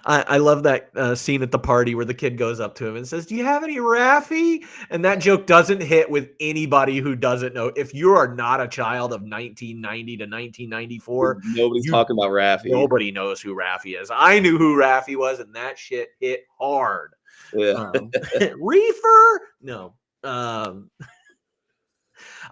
I love that scene at the party where the kid goes up to him and says, "Do you have any Raffi?" And that joke doesn't hit with anybody who doesn't know. If you are not a child of 1990 to 1994, Nobody's talking about Raffi. Nobody knows who Raffi is. I knew who Raffi was, and that shit hit hard. Yeah. Reefer? No.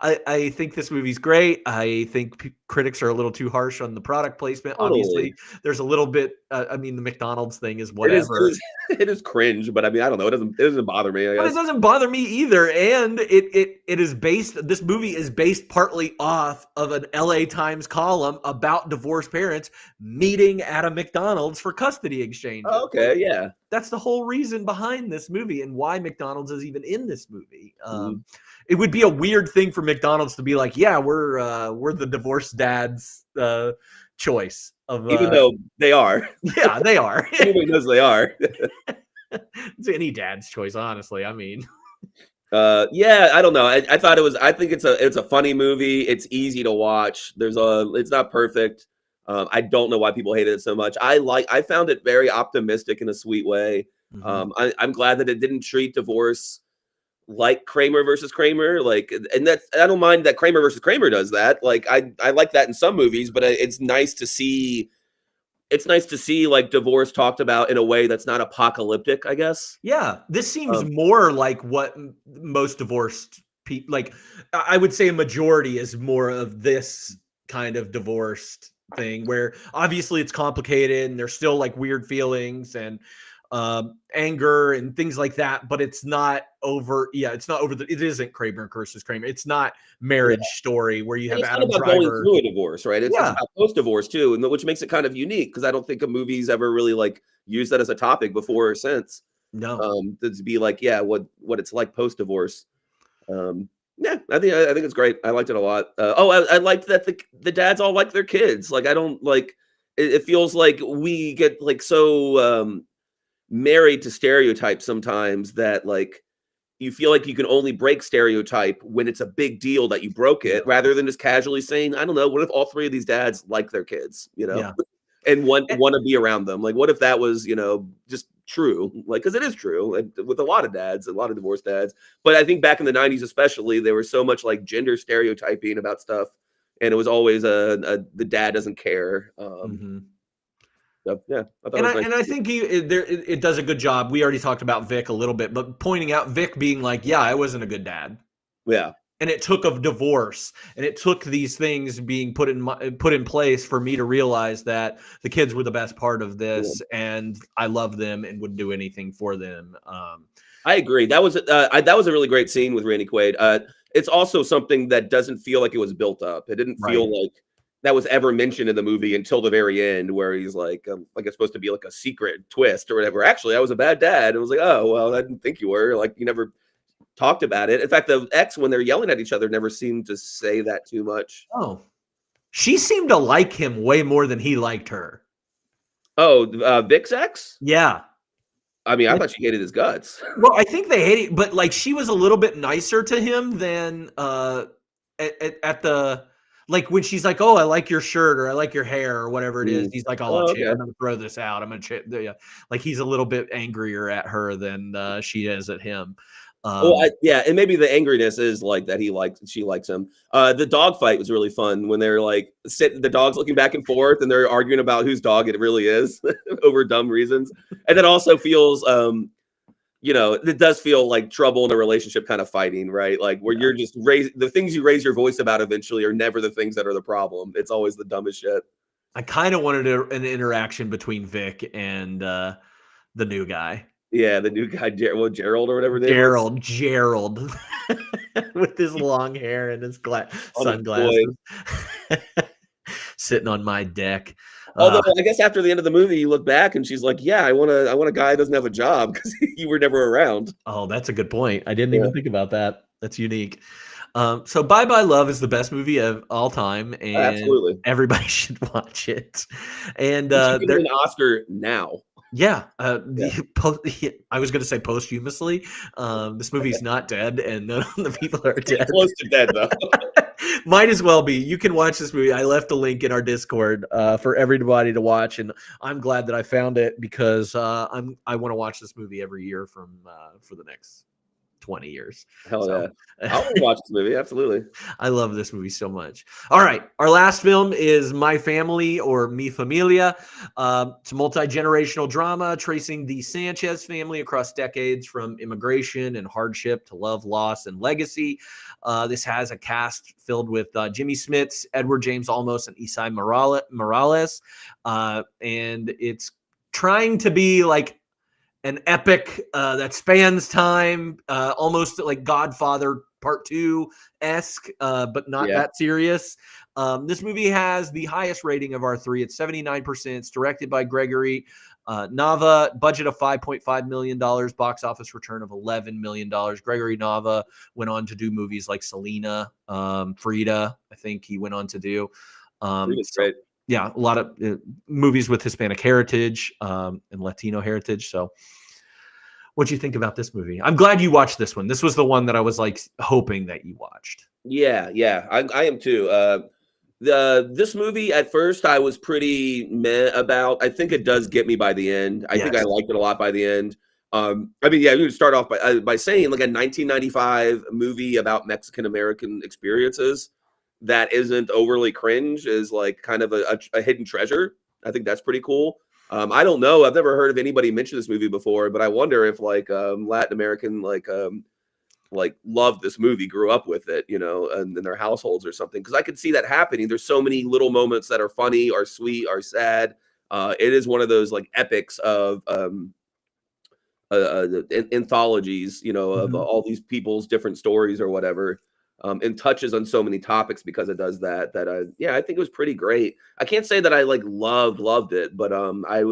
I think this movie's great. I think critics are a little too harsh on the product placement. Totally. Obviously, there's a little bit. I mean, the McDonald's thing is whatever. It is cringe, but I mean, I don't know. It doesn't bother me. I But guess. it doesn't bother me either. And it is based. This movie is based partly off of an LA Times column about divorced parents meeting at a McDonald's for custody exchange. Oh, okay, yeah. That's the whole reason behind this movie and why McDonald's is even in this movie. It would be a weird thing for McDonald's to be like, yeah, we're the divorced dad's choice of Even though they are. Yeah, they are. Everybody knows they are. It's any dad's choice, honestly. I mean, yeah, I don't know. I thought I think it's a funny movie. It's easy to watch. It's not perfect. I don't know why people hated it so much. I found it very optimistic in a sweet way. I'm glad that it didn't treat divorce like Kramer versus Kramer, and that's, I don't mind that Kramer versus Kramer does that. Like, I like that in some movies, but it's nice to see. It's nice to see like divorce talked about in a way that's not apocalyptic, I guess. Yeah, this seems more like what most divorced people like. I would say a majority is more of this kind of divorced thing, where obviously it's complicated and there's still like weird feelings and anger and things like that, but it's not over. Yeah, it's not over. It isn't Kramer versus Kramer. It's not Marriage Story where you have it's Adam not about Driver going through a divorce, right? It's about post-divorce too, and which makes it kind of unique because I don't think a movie's ever really like used that as a topic before or since. No, to be like, yeah, what it's like post-divorce. Yeah, I think it's great. I liked it a lot. I liked that the dads all like their kids. Like, I don't like. It feels like we get like so married to stereotypes sometimes that like you feel like you can only break stereotype when it's a big deal that you broke it, rather than just casually saying, I don't know, what if all three of these dads like their kids, and want to be around them? Like, what if that was, just true? Like, because it is true with a lot of dads, a lot of divorced dads. But I think back in the 90s, especially, there was so much like gender stereotyping about stuff. And it was always the dad doesn't care. So, yeah, I thought I think it does a good job. We already talked about Vic a little bit, but pointing out Vic being like, yeah, I wasn't a good dad. Yeah. And it took a divorce, and it took these things being put in place for me to realize that the kids were the best part of this, and I love them and would do anything for them. I agree. That was a really great scene with Randy Quaid. It's also something that doesn't feel like it was built up. It didn't feel like that was ever mentioned in the movie until the very end, where he's like it's supposed to be like a secret twist or whatever. Actually, I was a bad dad. And I was like, oh, well, I didn't think you were. Like, you never talked about it. In fact, the ex, when they're yelling at each other, never seemed to say that too much. Oh, she seemed to like him way more than he liked her. Oh, Vic's ex? Yeah. I mean, I thought she hated his guts. Well, I think they hate it, but like she was a little bit nicer to him than at the, like when she's like, oh, I like your shirt or I like your hair or whatever it is. He's like, I'm going to throw this out. I'm going to, like he's a little bit angrier at her than she is at him. And maybe the angriness is like that she likes him. The dog fight was really fun when they're like the dogs looking back and forth and they're arguing about whose dog it really is over dumb reasons. And that also feels it does feel like trouble in a relationship kind of fighting, right? Like where you're just the things you raise your voice about eventually are never the things that are the problem. It's always the dumbest shit. I kind of wanted an interaction between Vic and the new guy. Yeah, the new guy, Gerald or whatever. Gerald, with his long hair and his sunglasses, sitting on my deck. Although I guess after the end of the movie, you look back and she's like, "Yeah, I want a guy who doesn't have a job because you were never around." Oh, that's a good point. I didn't even think about that. That's unique. So Bye Bye Love is the best movie of all time, and absolutely everybody should watch it. And an Oscar now. Yeah, I was going to say posthumously. This movie's not dead, and none of the people are dead. Close to dead though. Might as well be. You can watch this movie. I left a link in our Discord for everybody to watch, and I'm glad that I found it because I want to watch this movie every year for the next 20 years. Hell yeah. I want to watch this movie. Absolutely. I love this movie so much. All right. Our last film is My Family or Mi Familia. It's a multi-generational drama tracing the Sanchez family across decades from immigration and hardship to love, loss, and legacy. This has a cast filled with Jimmy Smits, Edward James Olmos, and Isai Morales. And it's trying to be like an epic that spans time, almost like Godfather Part 2-esque, but not that serious. This movie has the highest rating of our three. It's 79%. It's directed by Gregory Nava. Budget of $5.5 million. Box office return of $11 million. Gregory Nava went on to do movies like Selena, Frida, I think he went on to do. Great. Yeah, a lot of movies with Hispanic heritage and Latino heritage. So what'd you think about this movie? I'm glad you watched this one. This was the one that I was like hoping that you watched. Yeah, I am too. This movie at first I was pretty meh about. I think it does get me by the end. I think I liked it a lot by the end. I mean, yeah, we would start off by saying like a 1995 movie about Mexican American experiences that isn't overly cringe is like kind of a hidden treasure. I think that's pretty cool. I don't know. I've never heard of anybody mention this movie before, but I wonder if like Latin American like loved this movie, grew up with it, you know, and in their households or something. Because I could see that happening. There's so many little moments that are funny, are sweet, are sad. It is one of those like epics of anthologies, you know, of all these people's different stories or whatever. And touches on so many topics because it does that. I think it was pretty great. I can't say that I like loved it, but I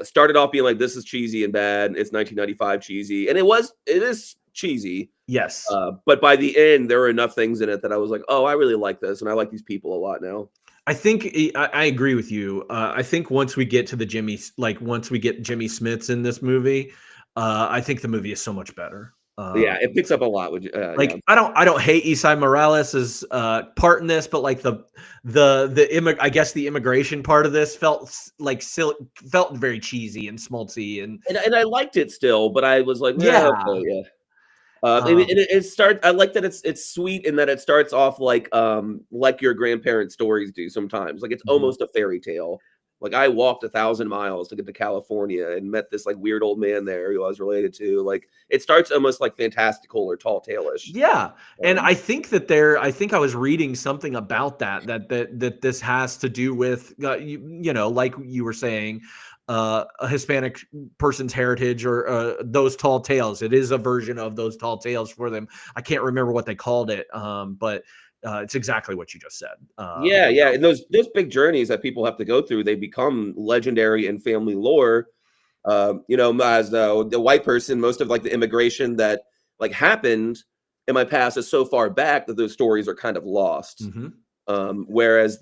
started off being like, this is cheesy and bad. It's 1995 cheesy, and it is cheesy. Yes. But by the end, there were enough things in it that I was like, oh, I really like this, and I like these people a lot now. I think I agree with you. I think once we get to Jimmy Smits in this movie, I think the movie is so much better. Yeah, it picks up a lot. I don't hate Isai Morales' part in this, but like I guess the immigration part of this felt like silly, felt very cheesy and schmaltzy, and I liked it still, but I was like, yeah. Okay, yeah. It starts. I like that it's sweet in that it starts off like your grandparents' stories do sometimes. Like it's almost a fairy tale. Like I walked 1,000 miles to get to California and met this like weird old man there who I was related to. Like it starts almost like fantastical or tall tale-ish. Yeah. And I think that I think I was reading something about that this has to do with, you know, like you were saying, a Hispanic person's heritage or those tall tales. It is a version of those tall tales for them. I can't remember what they called it. But it's exactly what you just said. Yeah. And those big journeys that people have to go through, they become legendary in family lore. You know, as the white person, most of like the immigration that like happened in my past is so far back that those stories are kind of lost. Whereas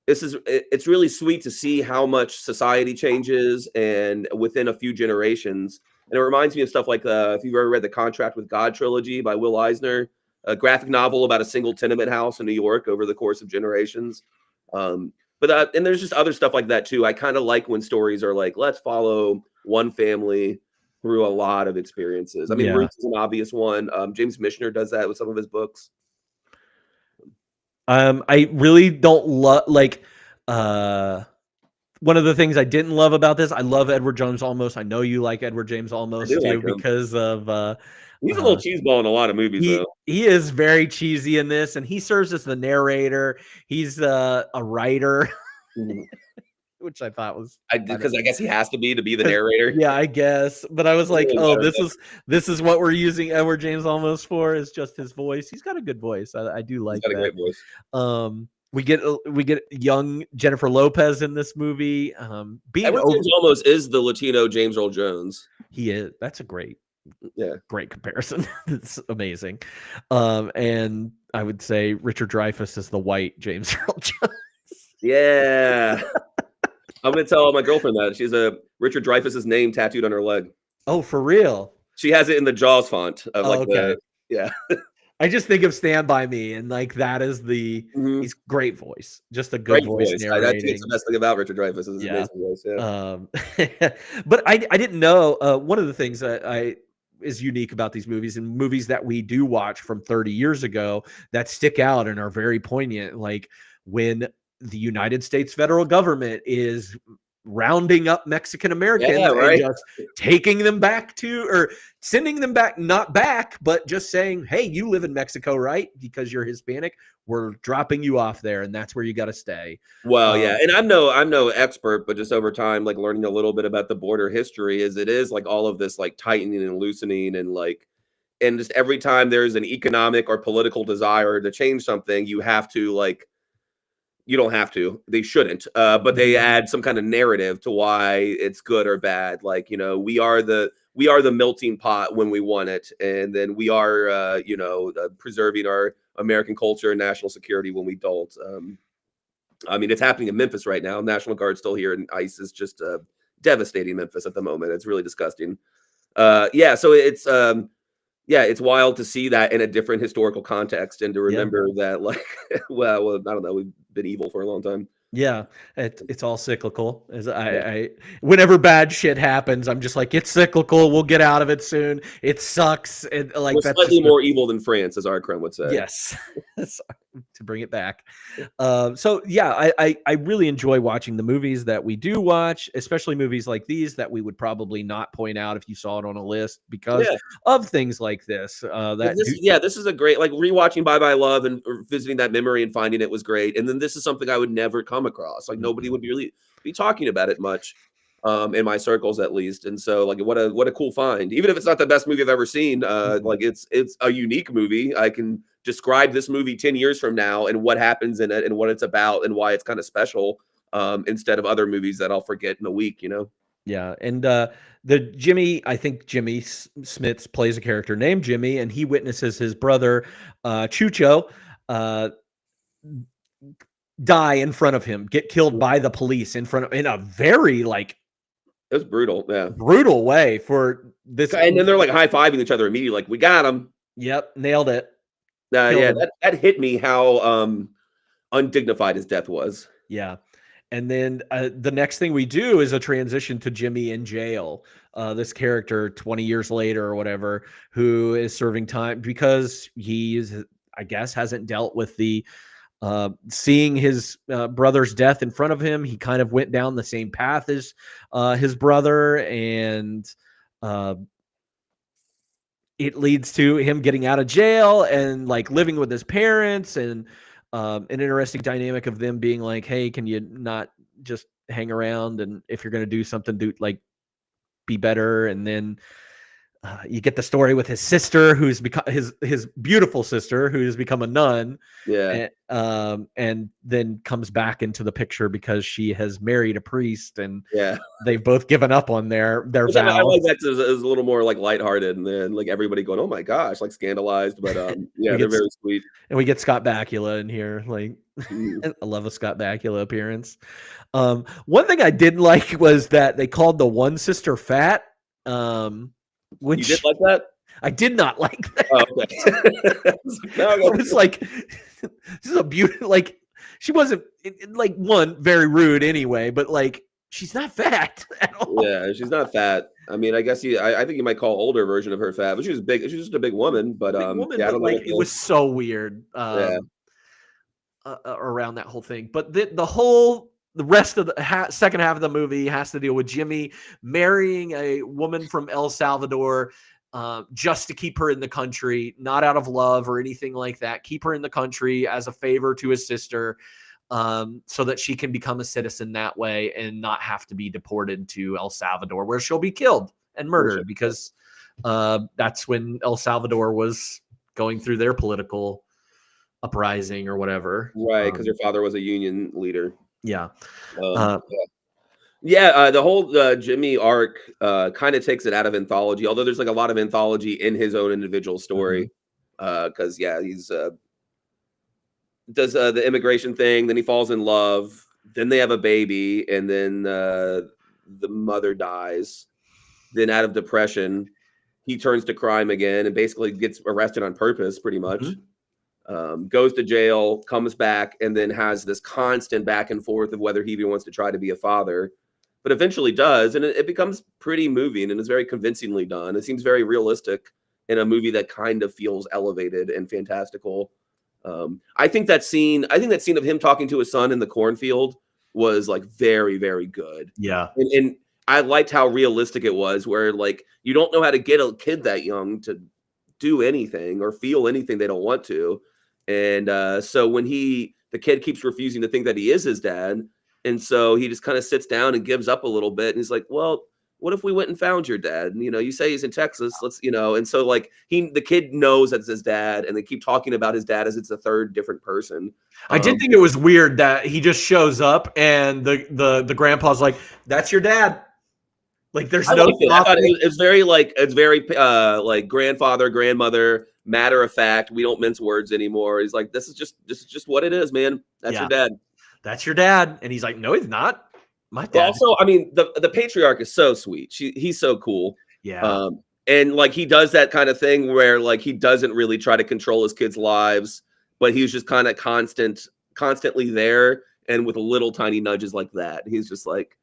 it's really sweet to see how much society changes and within a few generations. And it reminds me of stuff like if you've ever read the Contract with God trilogy by Will Eisner, a graphic novel about a single tenement house in New York over the course of generations. And there's just other stuff like that too. I kind of like when stories are like, let's follow one family through a lot of experiences. I mean, Roots is an obvious one. James Michener does that with some of his books. I really don't love one of the things I didn't love about this. I love Edward James Olmos. I know you like Edward James Olmos too, because of he's a little cheeseball in a lot of movies, though. He is very cheesy in this, and he serves as the narrator. He's a writer, which I thought was because I guess he has to be the narrator. Yeah, I guess. But I was like, this is what we're using Edward James Olmos for, is just his voice. He's got a good voice. I do like that. He's got a great voice. We get young Jennifer Lopez in this movie. Edward James Olmos is the Latino James Earl Jones. He is. That's a great comparison. It's amazing. And I would say Richard Dreyfuss is the white James Earl Jones. Yeah. I'm gonna tell my girlfriend that she's a Richard Dreyfuss's name tattooed on her leg. Oh, for real? She has it in the Jaws font of Oh, like okay. yeah. I just think of Stand By Me, and like that is Mhm. he's great voice, just a good Great voice voice. That's narrating. the best thing about Richard Dreyfuss is his Yeah. amazing voice. Yeah. But I didn't know one of the things that I is unique about these movies and movies that we do watch from 30 years ago that stick out and are very poignant, like when the United States federal government is rounding up Mexican Americans Yeah, and right. just taking them back to, or sending them back, not back, but just saying, hey, you live in Mexico, right? Because you're Hispanic, we're dropping you off there, and that's where you got to stay. Well, yeah, and I'm no expert, but just over time, like learning a little bit about the border history, is it is like all of this like tightening and loosening, and like, and just every time there's an economic or political desire to change something, you have to like, you don't have to, they shouldn't, but they add some kind of narrative to why it's good or bad. Like, you know, we are the melting pot when we want it, and then we are, preserving our American culture and national security when we don't. I mean, it's happening in Memphis right now. National Guard's still here, and ICE is just devastating Memphis at the moment. It's really disgusting. So it's wild to see that in a different historical context, and to remember that, like, well, I don't know, we've been evil for a long time. Yeah, it's all cyclical. As I whenever bad shit happens, I'm just like, it's cyclical. We'll get out of it soon. It sucks. And like We're that's slightly just more evil than France, as Arcrum would say. yes, to bring it back. So yeah, I really enjoy watching the movies that we do watch, especially movies like these that we would probably not point out if you saw it on a list because of things like this. This is a great, like, rewatching Bye Bye Love and visiting that memory and finding it was great. And then this is something I would never come across. Like, nobody would really be talking about it much, in my circles at least. And so, like, what a cool find. Even if it's not the best movie I've ever seen, like it's a unique movie. I can describe this movie 10 years from now and what happens in it and what it's about and why it's kind of special, instead of other movies that I'll forget in a week, you know? Yeah, and I think Jimmy Smits plays a character named Jimmy, and he witnesses his brother Chucho die in front of him, get killed by the police in a very like it was brutal, brutal way for this. And then they're like high-fiving each other immediately, like, we got him. Yep, nailed it. That hit me how undignified his death was. Yeah. And then the next thing we do is a transition to Jimmy in jail. This character 20 years later or whatever, who is serving time because I guess, hasn't dealt with the seeing his brother's death in front of him. He kind of went down the same path as his brother, and it leads to him getting out of jail and like living with his parents, and an interesting dynamic of them being like, hey, can you not just hang around? And if you're going to do something, be better. And then you get the story with his sister, who's become his beautiful sister, who has become a nun. Yeah. And then comes back into the picture because she has married a priest, and yeah, they've both given up on their vows. I like that as a little more like lighthearted, and then like everybody going, oh my gosh, like scandalized. But yeah, they're very sweet. And we get Scott Bakula in here. Like, I love a Scott Bakula appearance. One thing I didn't like was that they called the one sister fat. Which, you did like that? I did not like that. Oh, okay. It was like, this is a beautiful, like, she wasn't like very rude anyway, but like, she's not fat at all. Yeah, she's not fat. I mean, I guess I think you might call older version of her fat, but she was big. She's just a big woman. But I don't know. It was so weird. Around that whole thing, but the rest of the second half of the movie has to deal with Jimmy marrying a woman from El Salvador just to keep her in the country, not out of love or anything like that. Keep her in the country as a favor to his sister, so that she can become a citizen that way and not have to be deported to El Salvador, where she'll be killed and murdered, because that's when El Salvador was going through their political uprising or whatever. Right, because her father was a union leader. Yeah. The whole Jimmy arc kind of takes it out of anthology, although there's like a lot of anthology in his own individual story. Because he's does the immigration thing, then he falls in love, Then they have a baby, and then the mother dies. Then out of depression, he turns to crime again and basically gets arrested on purpose, pretty much. Goes to jail, comes back, and then has this constant back and forth of whether he even wants to try to be a father, but eventually does. And it becomes pretty moving, and it's very convincingly done. It seems very realistic in a movie that kind of feels elevated and fantastical. I think that scene of him talking to his son in the cornfield was like very, very good. Yeah. And I liked how realistic it was, where like you don't know how to get a kid that young to do anything or feel anything they don't want to. And so when the kid keeps refusing to think that he is his dad, and so he just kind of sits down and gives up a little bit, and he's like, well, what if we went and found your dad? And, you say he's in Texas. Let's, and so like the kid knows that's his dad, and they keep talking about his dad as it's a third different person. I did think it was weird that he just shows up and the grandpa's like, that's your dad. Like there's no. I thought it's very like grandfather, grandmother, matter of fact. We don't mince words anymore. He's like, this is just what it is, man. That's your dad. That's your dad. And he's like, no, he's not. My dad. But also, I mean, the patriarch is so sweet. He's so cool. Yeah. And like he does that kind of thing where like he doesn't really try to control his kids' lives, but he's just kind of constantly there, and with little tiny nudges like that. He's just like,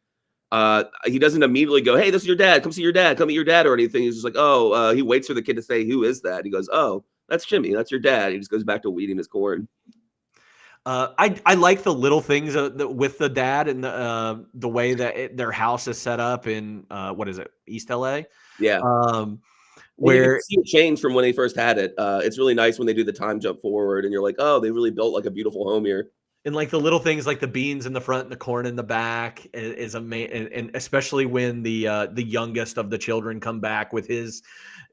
he doesn't immediately go, hey, this is your dad. Come see your dad. Come meet your dad or anything. He's just like, he waits for the kid to say, who is that? He goes, oh, that's Jimmy. That's your dad. He just goes back to weeding his corn. I like the little things with the dad and the way that their house is set up in what is it, East LA? Yeah. Where you can see it change from when they first had it. It's really nice when they do the time jump forward, and you're like, oh, they really built like a beautiful home here. And like the little things, like the beans in the front and the corn in the back, is amazing. And especially when the youngest of the children come back with his,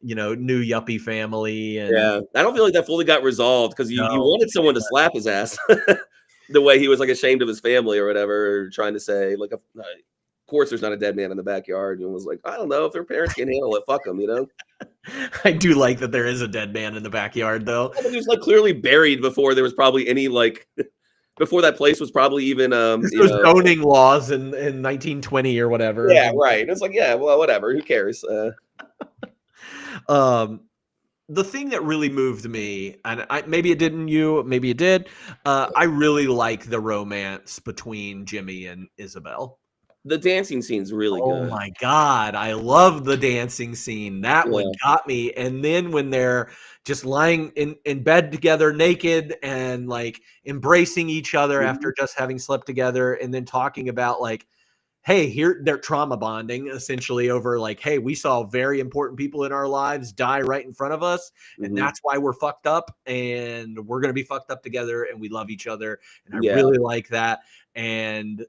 new yuppie family. And yeah, I don't feel like that fully got resolved, because you wanted someone to slap his ass the way he was like ashamed of his family or whatever, or trying to say like, of course there's not a dead man in the backyard, and was like, I don't know if their parents can handle it. Fuck them, I do like that there is a dead man in the backyard though. He was like clearly buried before there was probably any like. Before that place was probably even zoning laws in 1920 or whatever. Yeah, right. It's like, yeah, well, whatever. Who cares? The thing that really moved me, and maybe it didn't you, maybe it did. I really like the romance between Jimmy and Isabel. The dancing scene's really good. Oh my God. I love the dancing scene. That one got me. And then when they're just lying in bed together naked and like embracing each other after just having slept together, and then talking about like, hey, here they're trauma bonding essentially over like, hey, we saw very important people in our lives die right in front of us. And that's why we're fucked up, and we're going to be fucked up together, and we love each other. And I really like that. And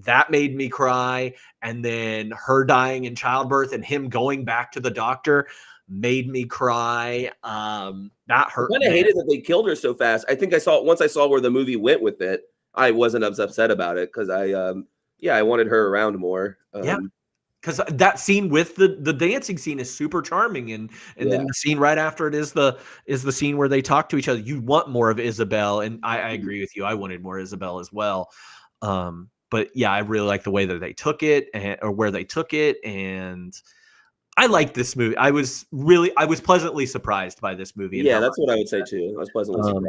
that made me cry. And then her dying in childbirth and him going back to the doctor made me cry. That hurt. I kind of hated that they killed her so fast. I think once I saw where the movie went with it, I wasn't as upset about it, because I wanted her around more. Because that scene with the dancing scene is super charming, and then the scene right after it is the scene where they talk to each other. You want more of Isabel, and I agree with you. I wanted more Isabel as well. But yeah, I really like the way that they took it, or where they took it, and I like this movie. I was pleasantly surprised by this movie. Yeah, that's what I would say too. I was pleasantly surprised.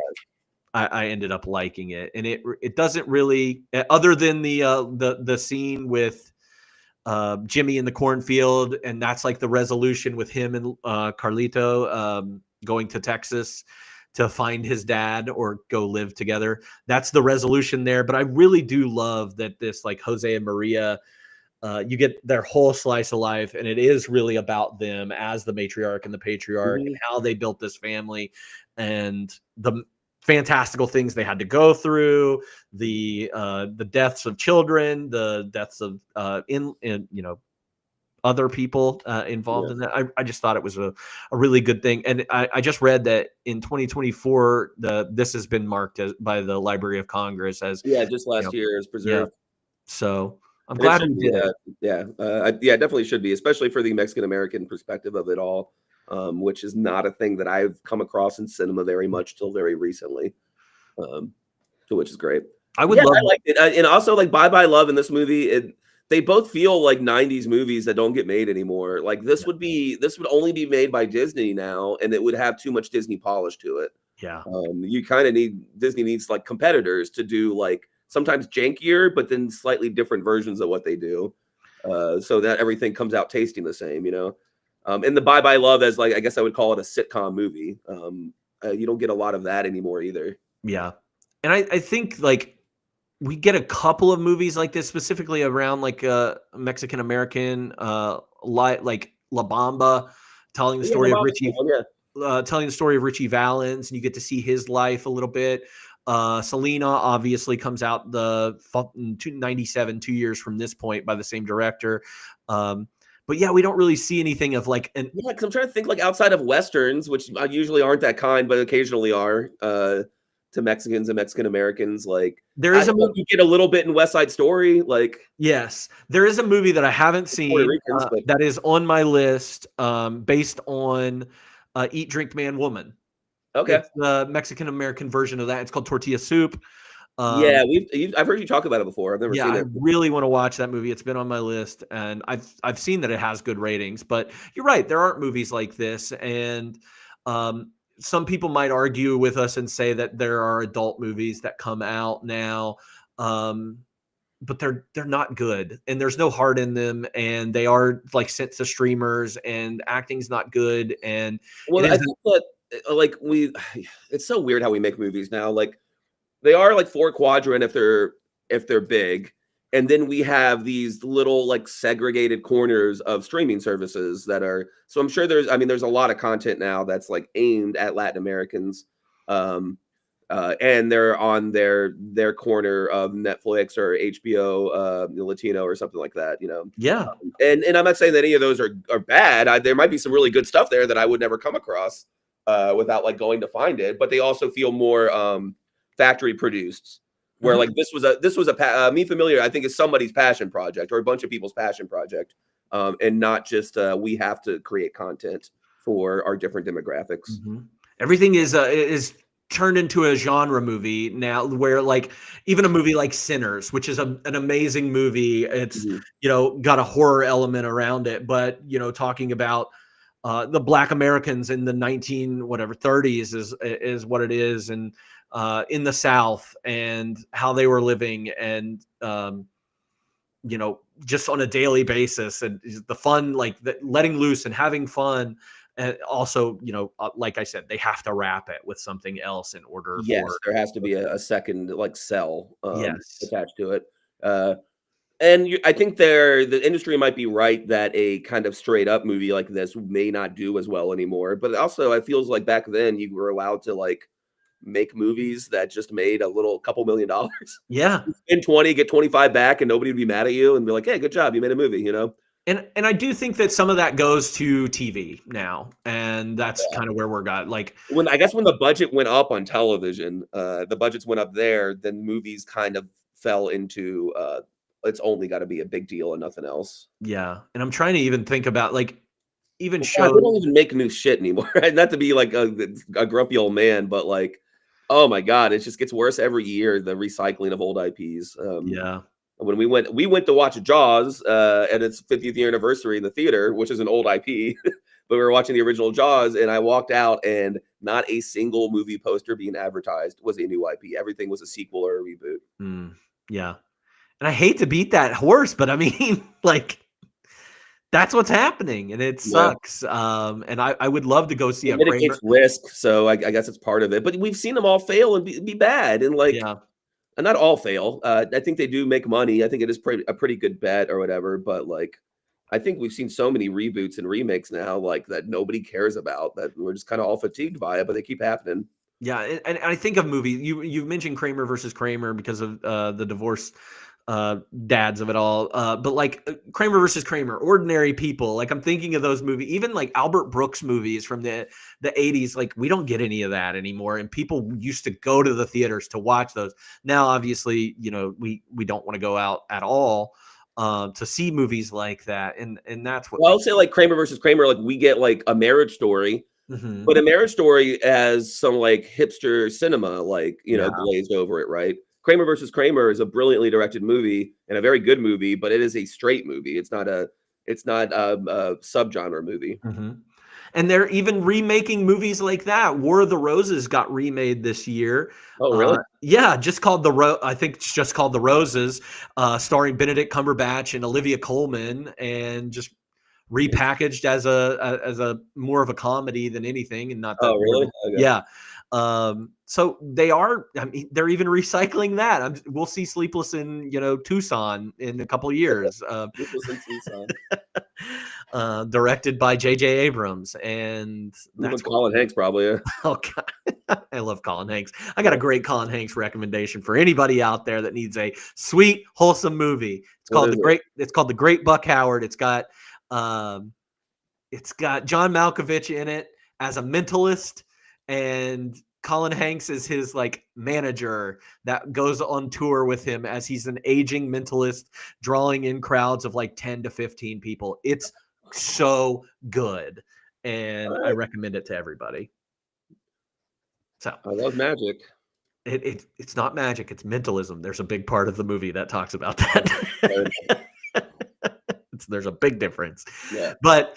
I ended up liking it, and it doesn't really, other than the scene with Jimmy in the cornfield, and that's like the resolution with him and Carlito going to Texas to find his dad or go live together. That's the resolution there. But I really do love that this like Jose and Maria, you get their whole slice of life, and it is really about them as the matriarch and the patriarch, and how they built this family, and the fantastical things they had to go through, the deaths of children, the deaths of other people involved in that. I just thought it was a really good thing. And I just read that in 2024, this has been marked by the Library of Congress as just last year is preserved. So I'm glad we did it. Definitely should be, especially for the Mexican American perspective of it all, which is not a thing that I've come across in cinema very much till very recently. So which is great. I would Yeah, love. I liked it, and also like Bye Bye Love in this movie. They both feel like '90s movies that don't get made anymore. Like this would only be made by Disney now, and it would have too much Disney polish to it. Yeah. You kind of Disney needs like competitors to do like sometimes jankier, but then slightly different versions of what they do, so that everything comes out tasting the same. And the Bye Bye Love as like I guess I would call it a sitcom movie. You don't get a lot of that anymore either. Yeah. And I think like we get a couple of movies like this specifically around like Mexican American like La Bamba telling the story of Richie telling the story of Richie Valens, and you get to see his life a little bit. Selena obviously comes out in 97, 2 years from this point, by the same director. But yeah, we don't really see anything of like because I'm trying to think like outside of Westerns, which usually aren't that kind, but occasionally are to Mexicans and Mexican Americans. Like there is you get a little bit in West Side Story. Like yes, there is a movie that I haven't seen that is on my list based on Eat, Drink, Man, Woman. Okay, it's the Mexican American version of that. It's called Tortilla Soup. Yeah, I've heard you talk about it before. I've never seen it. I really want to watch that movie. It's been on my list, and I've seen that it has good ratings. But you're right, there aren't movies like this, and some people might argue with us and say that there are adult movies that come out now, but they're not good, and there's no heart in them, and they are like sent to streamers, and acting's not good. And I think that like it's so weird how we make movies now. Like they are like 4 quadrant if they're big, and then we have these little like segregated corners of streaming services that are. So I'm sure there's a lot of content now that's like aimed at Latin Americans, and they're on their corner of Netflix or HBO Latino or something like that. Yeah. And I'm not saying that any of those are bad. There might be some really good stuff there that I would never come across without like going to find it. But they also feel more factory produced. Where like this was a Me Familiar, I think is somebody's passion project or a bunch of people's passion project, and not just we have to create content for our different demographics. Mm-hmm. Everything is turned into a genre movie now, where like even a movie like Sinners, which is an amazing movie, it's got a horror element around it, but talking about the Black Americans in the 30s is what it is, and in the South and how they were living, and just on a daily basis, and the fun, like letting loose and having fun. And also, like I said, they have to wrap it with something else in order. Yes, there has to be a second like cell attached to it. And I think the industry might be right that a kind of straight up movie like this may not do as well anymore. But also, it feels like back then you were allowed to like make movies that just made a couple $1 million. Yeah. In 20, get 25 back, and nobody would be mad at you and be like, hey, good job, you made a movie, And I do think that some of that goes to TV now, and that's kind of where we're got. Like when the budget went up on television, the budgets went up there, then movies kind of fell into it's only got to be a big deal and nothing else. Yeah, and I'm trying to even think about like even shows. They don't even make new shit anymore. Not to be like a grumpy old man, but like, oh my god, it just gets worse every year. The recycling of old IPs. Yeah. When we went to watch Jaws at its 50th year anniversary in the theater, which is an old IP, but we were watching the original Jaws, and I walked out and not a single movie poster being advertised was a new IP. Everything was a sequel or a reboot. Yeah. And I hate to beat that horse, but I mean, like, that's what's happening, and it sucks. And I would love to go see it mitigates risk, so I guess it's part of it. But we've seen them all fail and be bad, and like, and not all fail. I think they do make money. I think it is a pretty good bet or whatever. But like, I think we've seen so many reboots and remakes now, like that nobody cares about. That we're just kind of all fatigued by it, but they keep happening. Yeah, and I think of movies. You mentioned Kramer versus Kramer because of the divorce dads of it all, but like Kramer versus Kramer, Ordinary People, like I'm thinking of those movies, even like Albert Brooks movies from the 80s. Like we don't get any of that anymore, and people used to go to the theaters to watch those. Now obviously we don't want to go out at all to see movies like that, and that's what I'll say. Like Kramer versus Kramer, like we get like A Marriage Story, but A Marriage Story has some like hipster cinema, like glazed over it, right? Kramer versus Kramer is a brilliantly directed movie and a very good movie, but it is a straight movie. It's not a subgenre movie. Mm-hmm. And they're even remaking movies like that. War of the Roses got remade this year. Oh, really? Yeah, just called I think it's just called The Roses, starring Benedict Cumberbatch and Olivia Colman, and just repackaged as a more of a comedy than anything, and not that. Oh, really? Okay. Yeah. So they're even recycling that. We'll see Sleepless in Tucson in a couple of years. Sleepless in Tucson. Directed by J.J. Abrams, and that's Colin Hanks probably. Yeah. Oh God, I love Colin Hanks. I got a great Colin Hanks recommendation for anybody out there that needs a sweet, wholesome movie. It's called The Great Buck Howard. It's got John Malkovich in it as a mentalist, and Colin Hanks is his manager that goes on tour with him as he's an aging mentalist, drawing in crowds of 10 to 15 people. It's so good, and I recommend it to everybody. So I love magic. It's not magic, it's mentalism. There's a big part of the movie that talks about that. There's a big difference. Yeah. But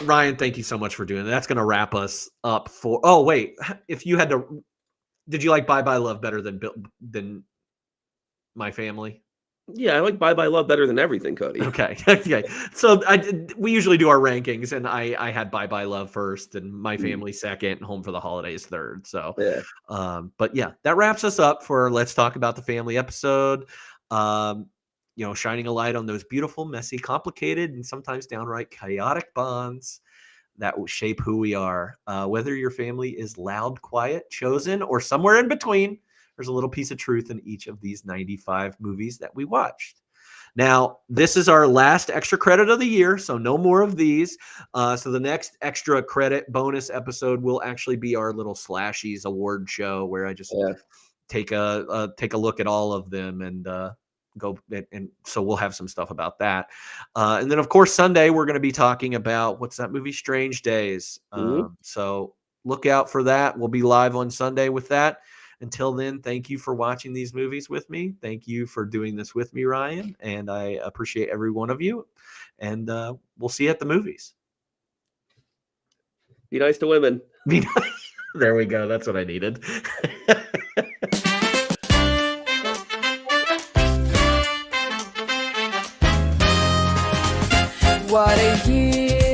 Ryan, thank you so much for doing that. That's going to wrap us up for. Oh wait, if you had to, did you like Bye Bye Love better than My Family? Yeah, I like Bye Bye Love better than everything, Cody. Okay. Okay. So we usually do our rankings, and I had Bye Bye Love first, and My Family second, and Home for the Holidays third. So, yeah. But yeah, that wraps us up for Let's Talk About the Family episode. Shining a light on those beautiful, messy, complicated, and sometimes downright chaotic bonds that will shape who we are. Whether your family is loud, quiet, chosen, or somewhere in between, there's a little piece of truth in each of these 95 movies that we watched. Now, this is our last extra credit of the year, so no more of these. So the next extra credit bonus episode will actually be our little Slashies award show, where I just take a look at all of them and go. And so we'll have some stuff about that. And then, of course, Sunday, we're going to be talking about, what's that movie? Strange Days. So look out for that. We'll be live on Sunday with that. Until then, thank you for watching these movies with me. Thank you for doing this with me, Ryan. And I appreciate every one of you. And we'll see you at the movies. Be nice to women. There we go. That's what I needed. What a year.